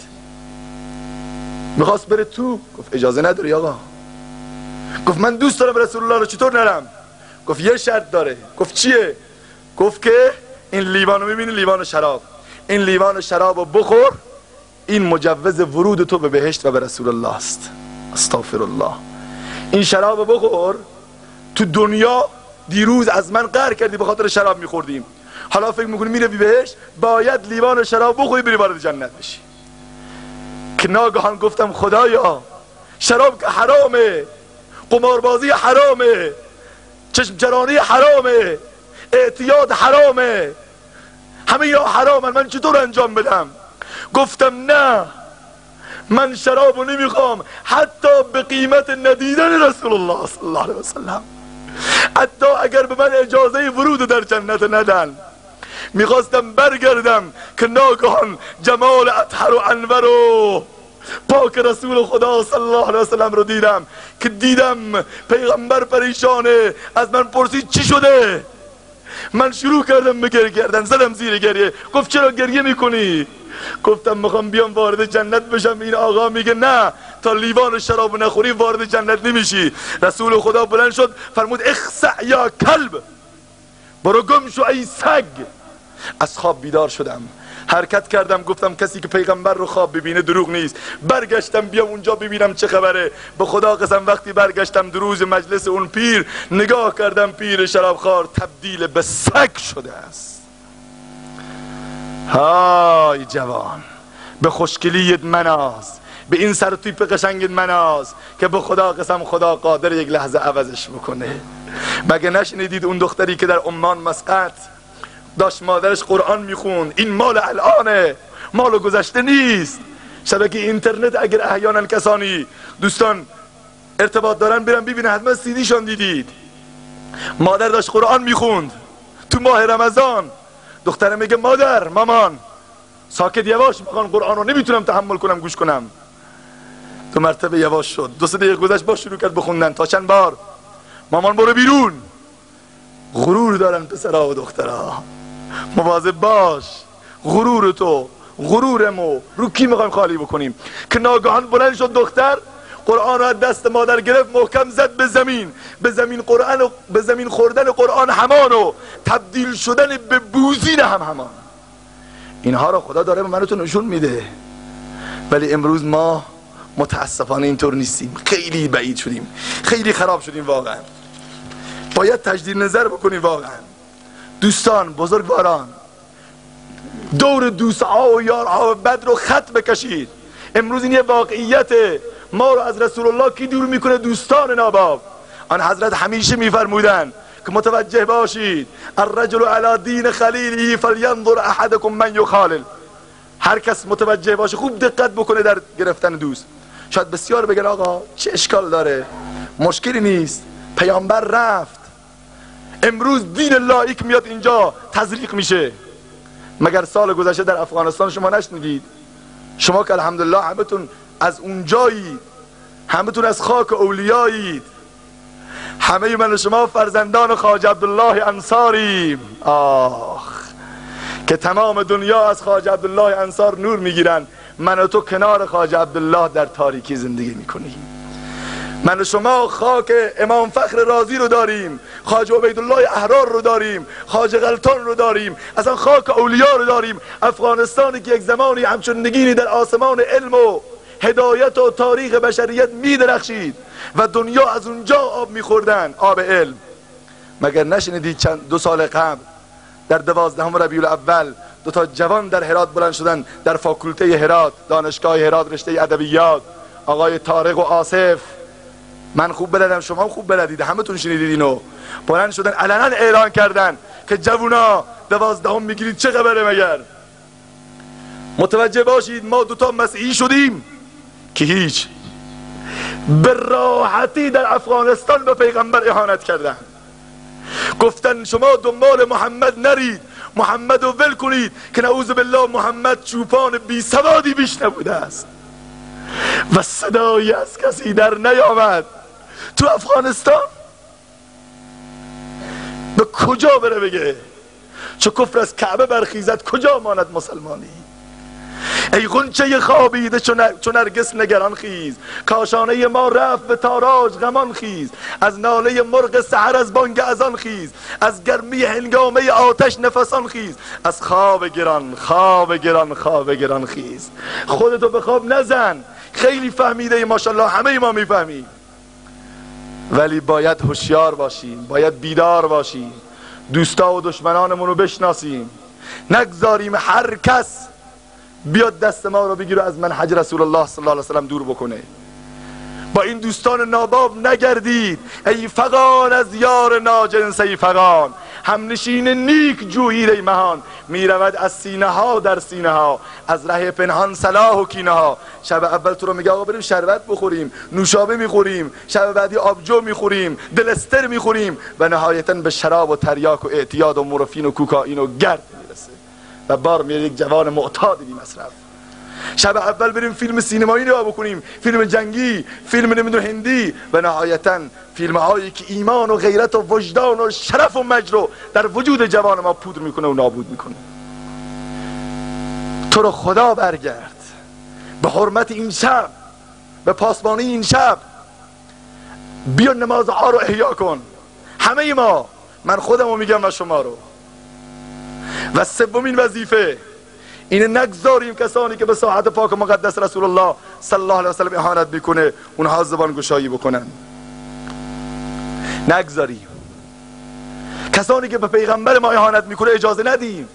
میخواست بره تو، گفت اجازه نداری آقا. گفت من دوست دارم رسول الله رو، چطور نرم؟ گفت یه شرط داره. گفت چیه؟ گفت که این لیوان رو میبینی، لیوان شراب، این لیوان شراب رو بخور، این مجوز ورود تو به بهشت و به رسول الله است. استغفر الله. این شراب رو بخور، تو دنیا دیروز از من قهر کردی به خاطر شراب میخوردیم، حالا فکر میکنی میره بهشت، باید لیوان شراب بخوری بری وارد جنت بشی. که ناگهان گفتم خدایا شراب که حرامه، قماربازی حرامه، چشمچرانی حرامه، اعتیاد حرامه، همه یا حرامن، من چطور انجام بدم؟ گفتم نه، من شرابو نمیخوام حتی به قیمت ندیدن رسول الله صلی الله علیه وسلم، حتی اگر به من اجازه ورود در جنت ندن. میخواستم برگردم که ناگهان جمال اطهر و انور و پاک رسول خدا صلی الله علیه وسلم رو دیدم، که دیدم پیغمبر پریشانه، از من پرسید چی شده؟ من شروع کردم به گریه کردن، زدم زیر گریه. گفت چرا گریه میکنی؟ گفتم میخوام بیام وارد جنت بشم. این آقا میگه نه، تا لیوان شراب نخوری وارد جنت نمیشی. رسول خدا بلند شد فرمود اخسع یا کلب، برو گم شو ای سگ. از خواب بیدار شدم، حرکت کردم، گفتم کسی که پیغمبر رو خواب ببینه دروغ نیست. برگشتم بیام اونجا ببینم چه خبره. به خدا قسم وقتی برگشتم دروز مجلس اون پیر، نگاه کردم پیر شرابخوار تبدیل به سگ شده است. های جوان، به خوشگلیت مناز، به این سر تیپ قشنگت مناز، که به خدا قسم خدا قادر یک لحظه عوضش بکنه. مگه نشنیدید اون دختری که در عمان مسقط داشت مادرش قرآن میخوند؟ این مال الانه، مال گذشته نیست. شبکه اینترنت اگر احیانا کسانی دوستان ارتباط دارن برن ببینن، حتما سیدیشان دیدید. مادر داشت قرآن میخوند تو ماه رمضان. دختره میگه مادر، مامان ساکت یواش میخوان قرآن رو، نمیتونم تحمل کنم گوش کنم. 2 مرتبه یواش شد. 2-3 دقیقه گذشت با شروع کرد بخوندن تا چند بار. مامان برو بیرون. غرور دارن پسرها و دخترها، مواظب باش. غرور تو، غرورمو رو کی میخوایم خالی بکنیم؟ که ناگهان بلند شد دختر، قرآن رو از دست مادر گرفت، محکم زد به زمین. به زمین خوردن قرآن همان و تبدیل شدن به بوزین هم همان. اینها رو خدا داره به من تو نشون میده. ولی امروز ما متاسفانه اینطور نیستیم. خیلی بعید شدیم، خیلی خراب شدیم. واقعا باید تجدید نظر بکنیم. واقعا دوستان، بزرگواران، دور دوستها و یارها و بد رو خط بکشید. امروز این یه واقعیته. ما رو از رسول الله کی دور میکنه؟ دوستان ناباب. آن حضرت همیشه میفرمودن که متوجه باشید، الرجل علی دین خلیله فلینظر احدکم من یخالل. هر کس متوجه باشه، خوب دقت بکنه در گرفتن دوست. شاید بسیار بگن آقا چه اشکال داره، مشکلی نیست، پیامبر رفت. امروز دین لایک میاد اینجا تزریق میشه. مگر سال گذشته در افغانستان شما نشنیدید؟ شما که الحمدلله همتون از اونجایید، همتون از خاک اولیایید، همه من و شما فرزندان خواجه عبدالله انصاریم. آخ که تمام دنیا از خواجه عبدالله انصار نور میگیرن، من و تو کنار خواجه عبدالله در تاریکی زندگی میکنیم. من و شما خاک امام فخر رازی رو داریم، خواجه عبیدالله احرار رو داریم، خواجه غلطان رو داریم، اصلا خاک اولیاء رو داریم. افغانستانی که یک زمانی همچون نگینی در آسمان علم و هدایت و تاریخ بشریت می درخشید و دنیا از اونجا آب میخوردن، آب علم. مگر نشنیدید 2 سال قبل در 12 ربیع الاول 2 تا جوان در هرات بلند شدن، در فاکولته هرات، دانشگاه هرات، رشته ادبیات، آقای طارق و آصف. من خوب بلدم، شما هم خوب بلدید، همتون شنیدید اینو. بلند شدن علنا اعلان کردن که جوونا 12 میگیرید، چه خبره مگر؟ متوجه باشید ما 2 تا مسیحی شدیم که هیچ، به راحتی در افغانستان به پیغمبر اهانت کردن. گفتن شما دنبال محمد نرید، محمد رو ول کنید، که نعوذ بالله محمد چوپان بی سوادی بیش نبوده است. و صدایی از کسی در نیامد. تو افغانستان به کجا بره بگه چه کفر از کعبه برخیزد، کجا ماند مسلمانی؟ ای غنچه خوابیده چون نرگس نگران خیز، کاشانه ما رفت به تاراج غمان خیز. از ناله مرغ سحر از بانگ اذان خیز، از گرمی هنگامه آتش نفسان خیز. از خواب گران خواب گران خواب گران خیز. خودتو به خواب نزن. خیلی فهمیده ماشاءالله، همه ما میفهمیم، ولی باید هوشیار باشیم، باید بیدار باشیم، دوستا و دشمنانمون رو بشناسیم. نگذاریم هر کس بیاد دست ما رو بگیره از منهج رسول الله صلی الله علیه وسلم دور بکنه. با این دوستان ناباب نگردید. ای فغان از یار ناجنس، ای فغان همنشین نیک جویید ای مهان. میرود از سینه ها در سینه ها، از ره پنهان صلاح و کینه ها. شب اول تو رو میگه آقا بریم شربت بخوریم، نوشابه میخوریم، شب بعدی آبجو میخوریم، دلستر میخوریم، و نهایتا به شراب و تریاک و اعتیاد و مورفین و کوکائین و گرد میرسه و بار میره یک جوان معتاد بی مصرف. شب اول بریم فیلم سینمایی نگاه بکنیم، فیلم جنگی، فیلم نمیدونم هندی، و نهایتا فیلم هایی که ایمان و غیرت و وجدان و شرف و مجد رو در وجود جوان ما پودر میکنه و نابود میکنه. تو رو خدا برگرد، به حرمت این شب، به پاسبانی این شب بیا نمازها رو احیا کن. همه ما، من خودمو میگم و شما رو. و سومین وظیفه اینه نگذاریم کسانی که به ساحت پاک و مقدس رسول الله صلی الله علیه و سلم اهانت میکنه اونها زبان گشایی بکنن. نگذاریم کسانی که به پیغمبر ما اهانت میکنه اجازه ندیم.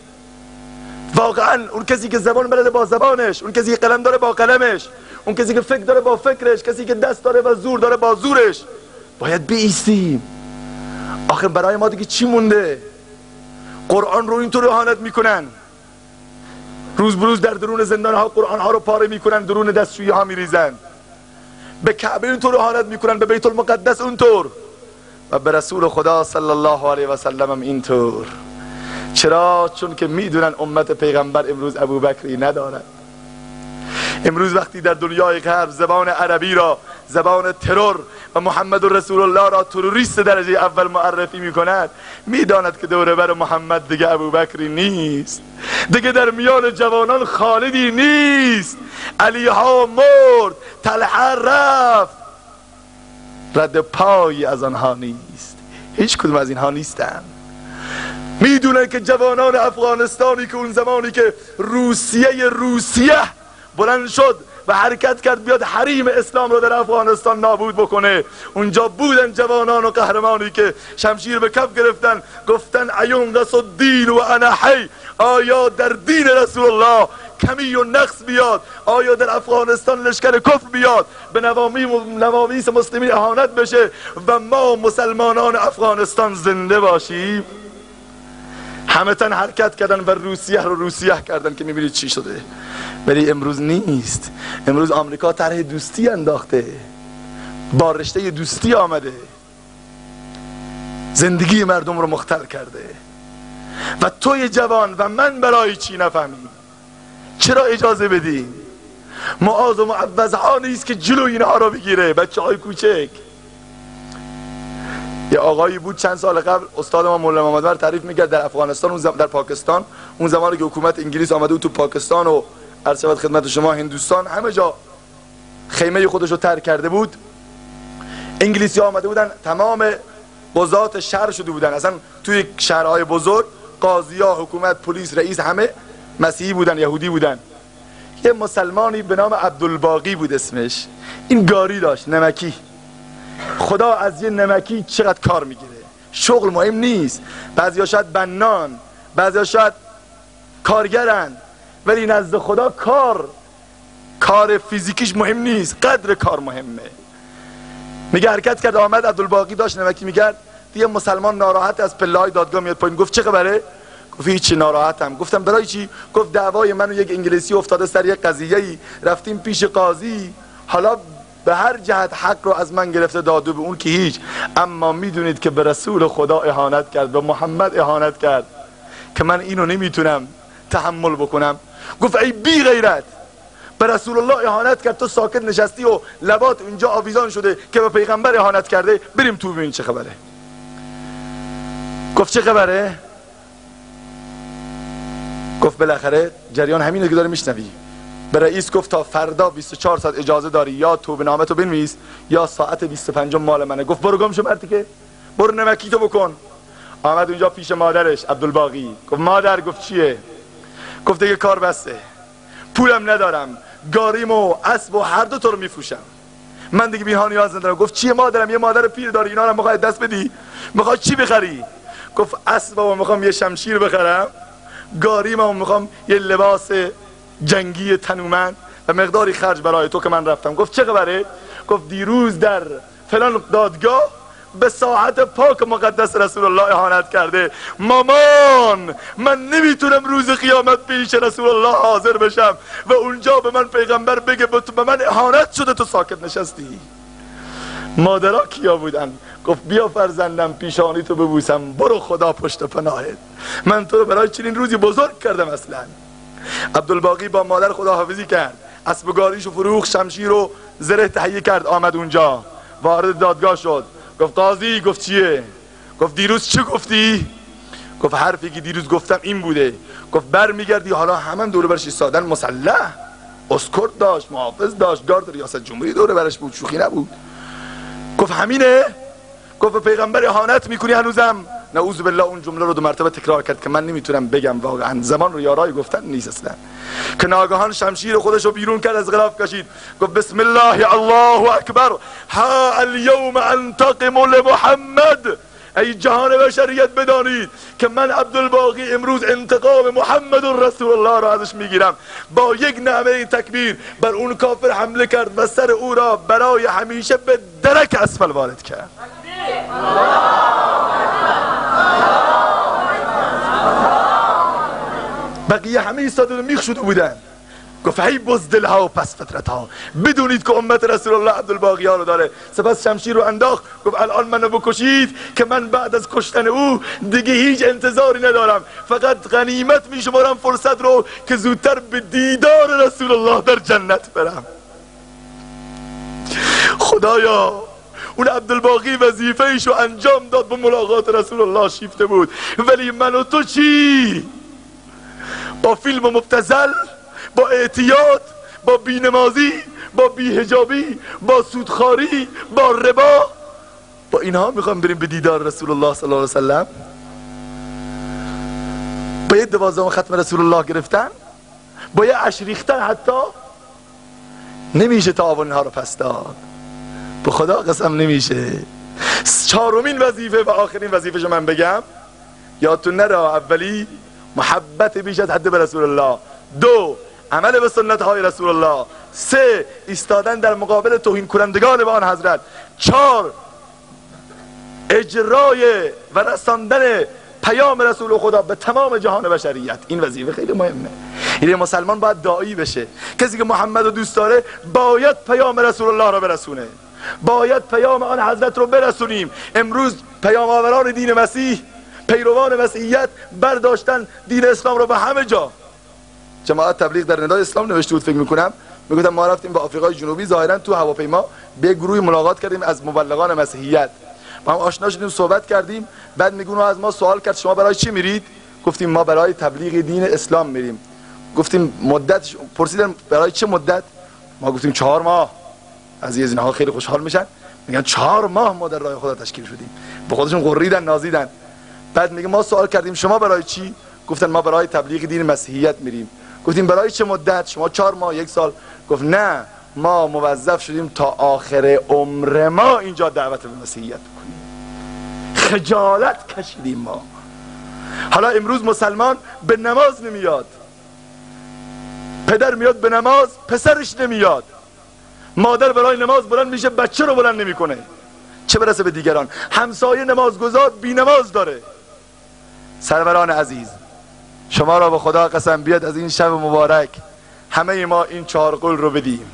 واقعا اون کسی که زبان بلده با زبانش، اون کسی که قلم داره با قلمش، اون کسی که فکر داره با فکرش، کسی که دست داره و زور داره با زورش، باید بایستیم. آخر برای ما دیگه چی مونده؟ قرآن رو اینطور اهانت میکنن، روز بروز در درون زندان ها قرآن ها رو پاره میکنن، درون دستشویی ها میریزن، به کعبه اینطور اهانت میکنن، به بیت المقدس اونطور. و به رسول خدا صلی الله علیه و سلم هم اینطور. چرا؟ چون که میدونن امت پیغمبر امروز ابوبکری ندارد. امروز وقتی در دنیای غرب زبان عربی را زبان ترور و محمد رسول الله را تروریست درجه اول معرفی میکند، میداند که دور بر محمد دیگه ابوبکری نیست، دیگه در میان جوانان خالدی نیست. علی ها مرد، طلحه رفت، رد پای از آنها نیست. هیچ کدوم از اینها نیستن. میدونن که جوانان افغانستانی که اون زمانی که روسیه بلند شد و حرکت کرد بیاد حریم اسلام رو در افغانستان نابود بکنه، اونجا بودن جوانان و قهرمانی که شمشیر به کف گرفتن، گفتن ایونقص الدین و انا حی، آیا در دین رسول الله کمی و نقص بیاد؟ آیا در افغانستان لشکر کفر بیاد به نوامیس مسلمین اهانت بشه و ما مسلمانان افغانستان زنده باشیم؟ همه تن حرکت کردن و روسیه کردن که میبینید چی شده. ولی امروز نیست. امروز آمریکا طرح دوستی انداخته، با رشته دوستی آمده، زندگی مردم رو مختل کرده. و توی جوان و من برای چی نفهمیم؟ چرا اجازه بدیم؟ معاذ و معوض ها نیست که جلو اینها رو بگیره. بچه های کوچک، یه آقایی بود چند سال قبل، استاد ما مولانا محمدور تعریف میکرد در افغانستان در پاکستان، اون زمانی که حکومت انگلیس آمده بود تو پاکستان و عرض شود خدمت شما هندوستان، همه جا خیمه خودش رو ترک کرده بود. انگلیسی ها آمده بودن، تمام قضات شهر شده بودن، اصلا توی شهرهای بزرگ قاضی ها، حکومت، پلیس، رئیس همه مسیحی بودن، یهودی بودن. یه مسلمانی به نام عبدالباقی بود اسمش، این گاری داشت، نمکی. خدا از یه نمکی چقدر کار میگیره. شغل مهم نیست، بعضیا شاید بنان، بعضیا شاید کارگرن، ولی نزد خدا کار فیزیکیش مهم نیست، قدر کار مهمه. میگه حرکت کرد آمد، عبدالباقی داشت نمکی میکرد، دیگه مسلمان ناراحت از پله‌های دادگاه میاد پایین. گفت چه خبره؟ گفت هیچی، ناراحتم. گفتم برای چی؟ گفت دعوای من و یک انگلیسی افتاده سر یک قضیه‌ای، رفتیم پیش قاضی، حالا به هر جهت حق رو از من گرفته داده، به اون که هیچ، اما میدونید که به رسول خدا اهانت کرد، به محمد اهانت کرد که من اینو نمیتونم تحمل بکنم. گفت ای بی غیرت، به رسول الله اهانت کرد، تو ساکت نشستی و لبات اینجا آویزان شده که به پیغمبر اهانت کرده، بریم تو ببین چه خبره. گفت چه خبره؟ گفت بالاخره جریان همینه که داره میشنوی. به رئیس گفت تا فردا 24 ساعت اجازه داری، یا توبه نامتو بنویس یا ساعت 25 مال منه. گفت برو گم شو مرتی که، برو نمکیتو بکن. آمد اونجا پیش مادرش عبدالباقی، گفت مادر، گفت چیه؟ گفت دیگه کار بسته، پولم ندارم، گاریم و اسب و هر دو تو رو میفروشم، من دیگه بیها نیاز ندارم. گفت چیه مادرم؟ یه مادر پیر داری، اینا رو میخوای دست بدی؟ میخوای چی بخری؟ گفت اسبم میخوام یه شمشیر بخرم، گاریمو میخوام یه لباس جنگی تنومند و مقداری خرج برای تو که من رفتم. گفت چه خبره؟ گفت دیروز در فلان دادگاه به ساعت پاک مقدس رسول الله اهانت کرده. مامان، من نمیتونم روز قیامت پیش رسول الله حاضر بشم و اونجا به من پیغمبر بگه به من اهانت شده، تو ساکت نشستی. مادرها کیا بودن؟ گفت بیا فرزندم پیشانی تو ببوسم، برو خدا پشت پناهت، من تو رو برای چنین روزی بزرگ کردم. اصلا عبدالباقی با مادر خداحافظی کرد، اسب گاریشو فروخت، شمشیر و زره تهیه کرد، آمد اونجا، وارد دادگاه شد. گفت قاضی، گفت چیه؟ گفت دیروز چه گفتی؟ گفت حرفی که دیروز گفتم این بوده. گفت بر میگردی حالا همه دور برش ایستادن، مسلح، اسکورت داشت، محافظ داشت، گارد ریاست جمهوری دور برش بود، شوخی نبود. گفت همینه؟ گفت به پیغمبر اهانت میکنی هنوزم؟ نعوذ بالله اون جمله رو 2 مرتبه تکرار کرد که من نمیتونم بگم، واقعا زمان رو یارای گفتن نیست اصلا. که ناگهان شمشیر خودش رو بیرون کرد، از غلاف کشید، گفت بسم الله الله اکبر، ها اليوم انتقم لمحمد. ای جهان بشریت بدانید که من عبدالباقی امروز انتقام محمد رسول الله را ازش میگیرم. با یک نعره تکبیر بر اون کافر حمله کرد و سر او را برای همیشه به درک اسفل وارد کرد. بقیه همه ایستاده و میخ شده بودن. گفت ای بزدلها و پس فطرتها، بدونید که امت رسول الله عبدالباقی ها رو داره. سپس شمشیر رو انداخت، گفت الان منو بکشید که من بعد از کشتن او دیگه هیچ انتظاری ندارم، فقط غنیمت میشمارم فرصت رو که زودتر به دیدار رسول الله در جنت برم. خدایا اون عبدالباقی وظیفه‌ایشو انجام داد، به ملاقات رسول الله شیفته بود، ولی من و تو چی؟ با فیلم مبتذل، با اعتیاد، با بینمازی، با بیهجابی، با سودخواری، با ربا، با اینها میخوام بریم به دیدار رسول الله صلی الله علیه وسلم؟ با یه 12 ختم رسول الله گرفتن، با یه عشر ریختن حتی نمیشه تعاون ها رو پس داد. به خدا قسم نمیشه. چهارمین وظیفه و آخرین وظیفه من بگم، یادتون نره، اولی محبت بیش از حد به رسول الله، 2 عمل به سنت های رسول الله، 3 ایستادن در مقابل توهین کنندگان به آن حضرت، 4 اجرای و رساندن پیام رسول خدا به تمام جهان بشریت. این وظیفه خیلی مهمه. این مسلمان باید داعی بشه. کسی که محمد رو دوست داره باید پیام رسول الله رو برسونه، باید پیام آن حضرت رو برسونیم. امروز پیام آوران دین مسیح، پیروان مسیحیت برداشتن دین اسلام رو به همه جا. جماعت تبلیغ در ندای اسلام نوشته بود فکر میکنم، میگفتم ما رفتیم به آفریقای جنوبی، ظاهرا تو هواپیما به گروهی ملاقات کردیم از مبلغان مسیحیت، ما هم آشنا شدیم، صحبت کردیم. بعد میگون از ما سوال کرد شما برای چی میرید؟ گفتیم ما برای تبلیغ دین اسلام میریم. گفتیم مدت؟ پرسیدن برای چه مدت؟ ما گفتیم 4 ماه. از اینها خیلی خوشحال میشن، میگن 4 ماه ما در راه خدا تشکیل شدیم، به خودشون غریدن نازیدن. بعد میگه ما سوال کردیم شما برای چی؟ گفتن ما برای تبلیغ دین مسیحیت میریم. گفتیم برای چه مدت؟ شما 4 ماه 1 سال. گفت نه، ما موظف شدیم تا آخر عمر ما اینجا دعوت به مسیحیت کنیم. خجالت کشیدیم ما. حالا امروز مسلمان به نماز نمیاد، پدر میاد به نماز پسرش نمیاد، مادر برای نماز بلند میشه بچه رو بلند نمیکنه، چه برسه به دیگران. همسایه نمازگزار بی نماز داره. سروران عزیز، شما را به خدا قسم بیاد از این شب مبارک همه ما این 4 قول رو بدیم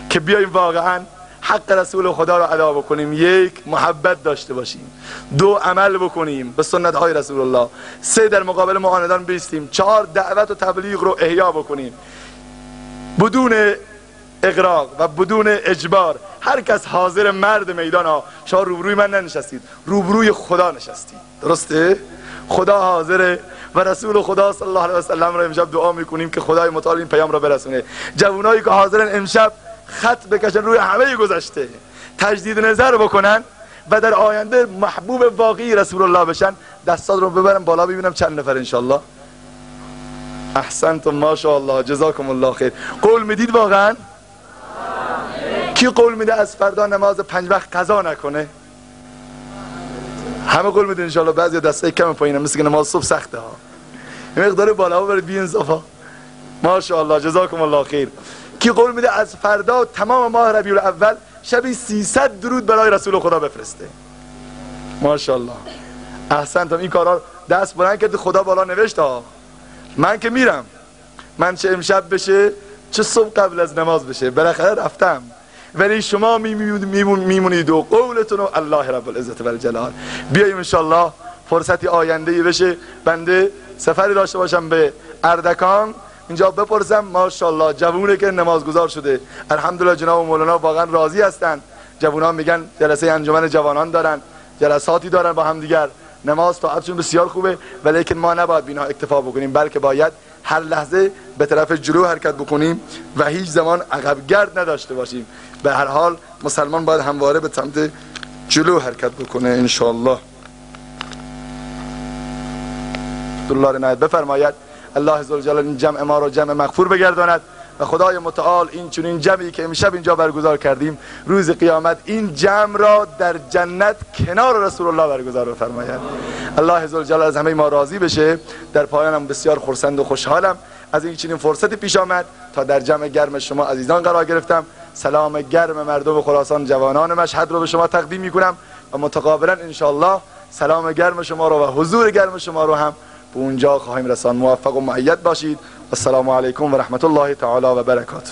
که بیاییم واقعا حق رسول خدا رو ادا بکنیم. 1 محبت داشته باشیم، 2 عمل بکنیم به سنت های رسول الله، 3 در مقابل معاندان بیستیم، 4 دعوت و تبلیغ رو احیا بکنیم بدون اغراق و بدون اجبار. هر کس حاضر مرد میدان ها. شما روبروی من ننشستید، روبروی خدا نشستید، درسته؟ خدا حاضره و رسول خدا صلی الله علیه و سلم را امشب دعا میکنیم که خدای متعال این پیام را برسونه. جوانایی که حاضرن امشب خط بکشن روی همه گذشته، تجدید نظر بکنن و در آینده محبوب واقعی رسول الله بشن، دستات رو ببرم بالا ببینم چند نفر انشالله. احسنتم ماشاءالله، جزاکم الله خیر. قول میدید واقعا؟ کی قول میده از فردا نماز 5 وقت قضا نکنه؟ همه قول میدن انشالله. بعضی دستای کم پایینه، مثل که نماز صبح سخته ها، این مقدار بالا برید بی انصافا. ماشاءالله جزاکم الله خیر. کی قول میده از فردا تمام ماه ربیع الاول شبی 300 درود برای رسول خدا بفرسته؟ ماشاءالله احسنتم. این کارا دست بلند کرد خدا بالا نوشت ها. من که میرم، من چه امشب بشه چه صبح قبل از نماز بشه بالاخره رفتم، ولی شما میمونید و قولتون و الله رب العزت و الجلال. بیاییم انشالله فرصتی آینده بشه بنده سفری داشته باشم به اردکان، اینجا بپرسم ماشاءالله جوونه که نمازگزار شده. الحمدلله جناب مولانا واقعا راضی هستن. جوانان میگن جلسه انجمن جوانان دارن، جلساتی دارن با هم دیگر، نماز طاعتشون بسیار خوبه، ولیکن ما نباید بینا اکتفا بکنیم، بلکه باید هر لحظه به طرف جلو حرکت بکنیم و هیچ زمان عقب گرد نداشته باشیم. به هر حال مسلمان باید همواره به سمت جلو حرکت بکنه انشاءالله. الله عنایت بفرماید. الله عزوجل این جمع ما را جمع مغفور بگرداند و خدای متعال این چنین جمعی که امشب اینجا برگزار کردیم روز قیامت این جمع را در جنت کنار رسول الله برگزار بفرماید. الله عزوجل از همه ما راضی بشه. در پایانم بسیار خرسند و خوشحالم از این چنین فرصتی پیش آمد تا در جمع گرم شما عزیزان قرار گرفتم. سلام گرم مردم خراسان جوانان مشهد رو به شما تقدیم میکنم و متقابلا انشاءالله سلام گرم شما رو و حضور گرم شما رو هم به اونجا خواهیم رسان. موفق و مؤید باشید. السلام علیکم و رحمت الله تعالی و برکاته.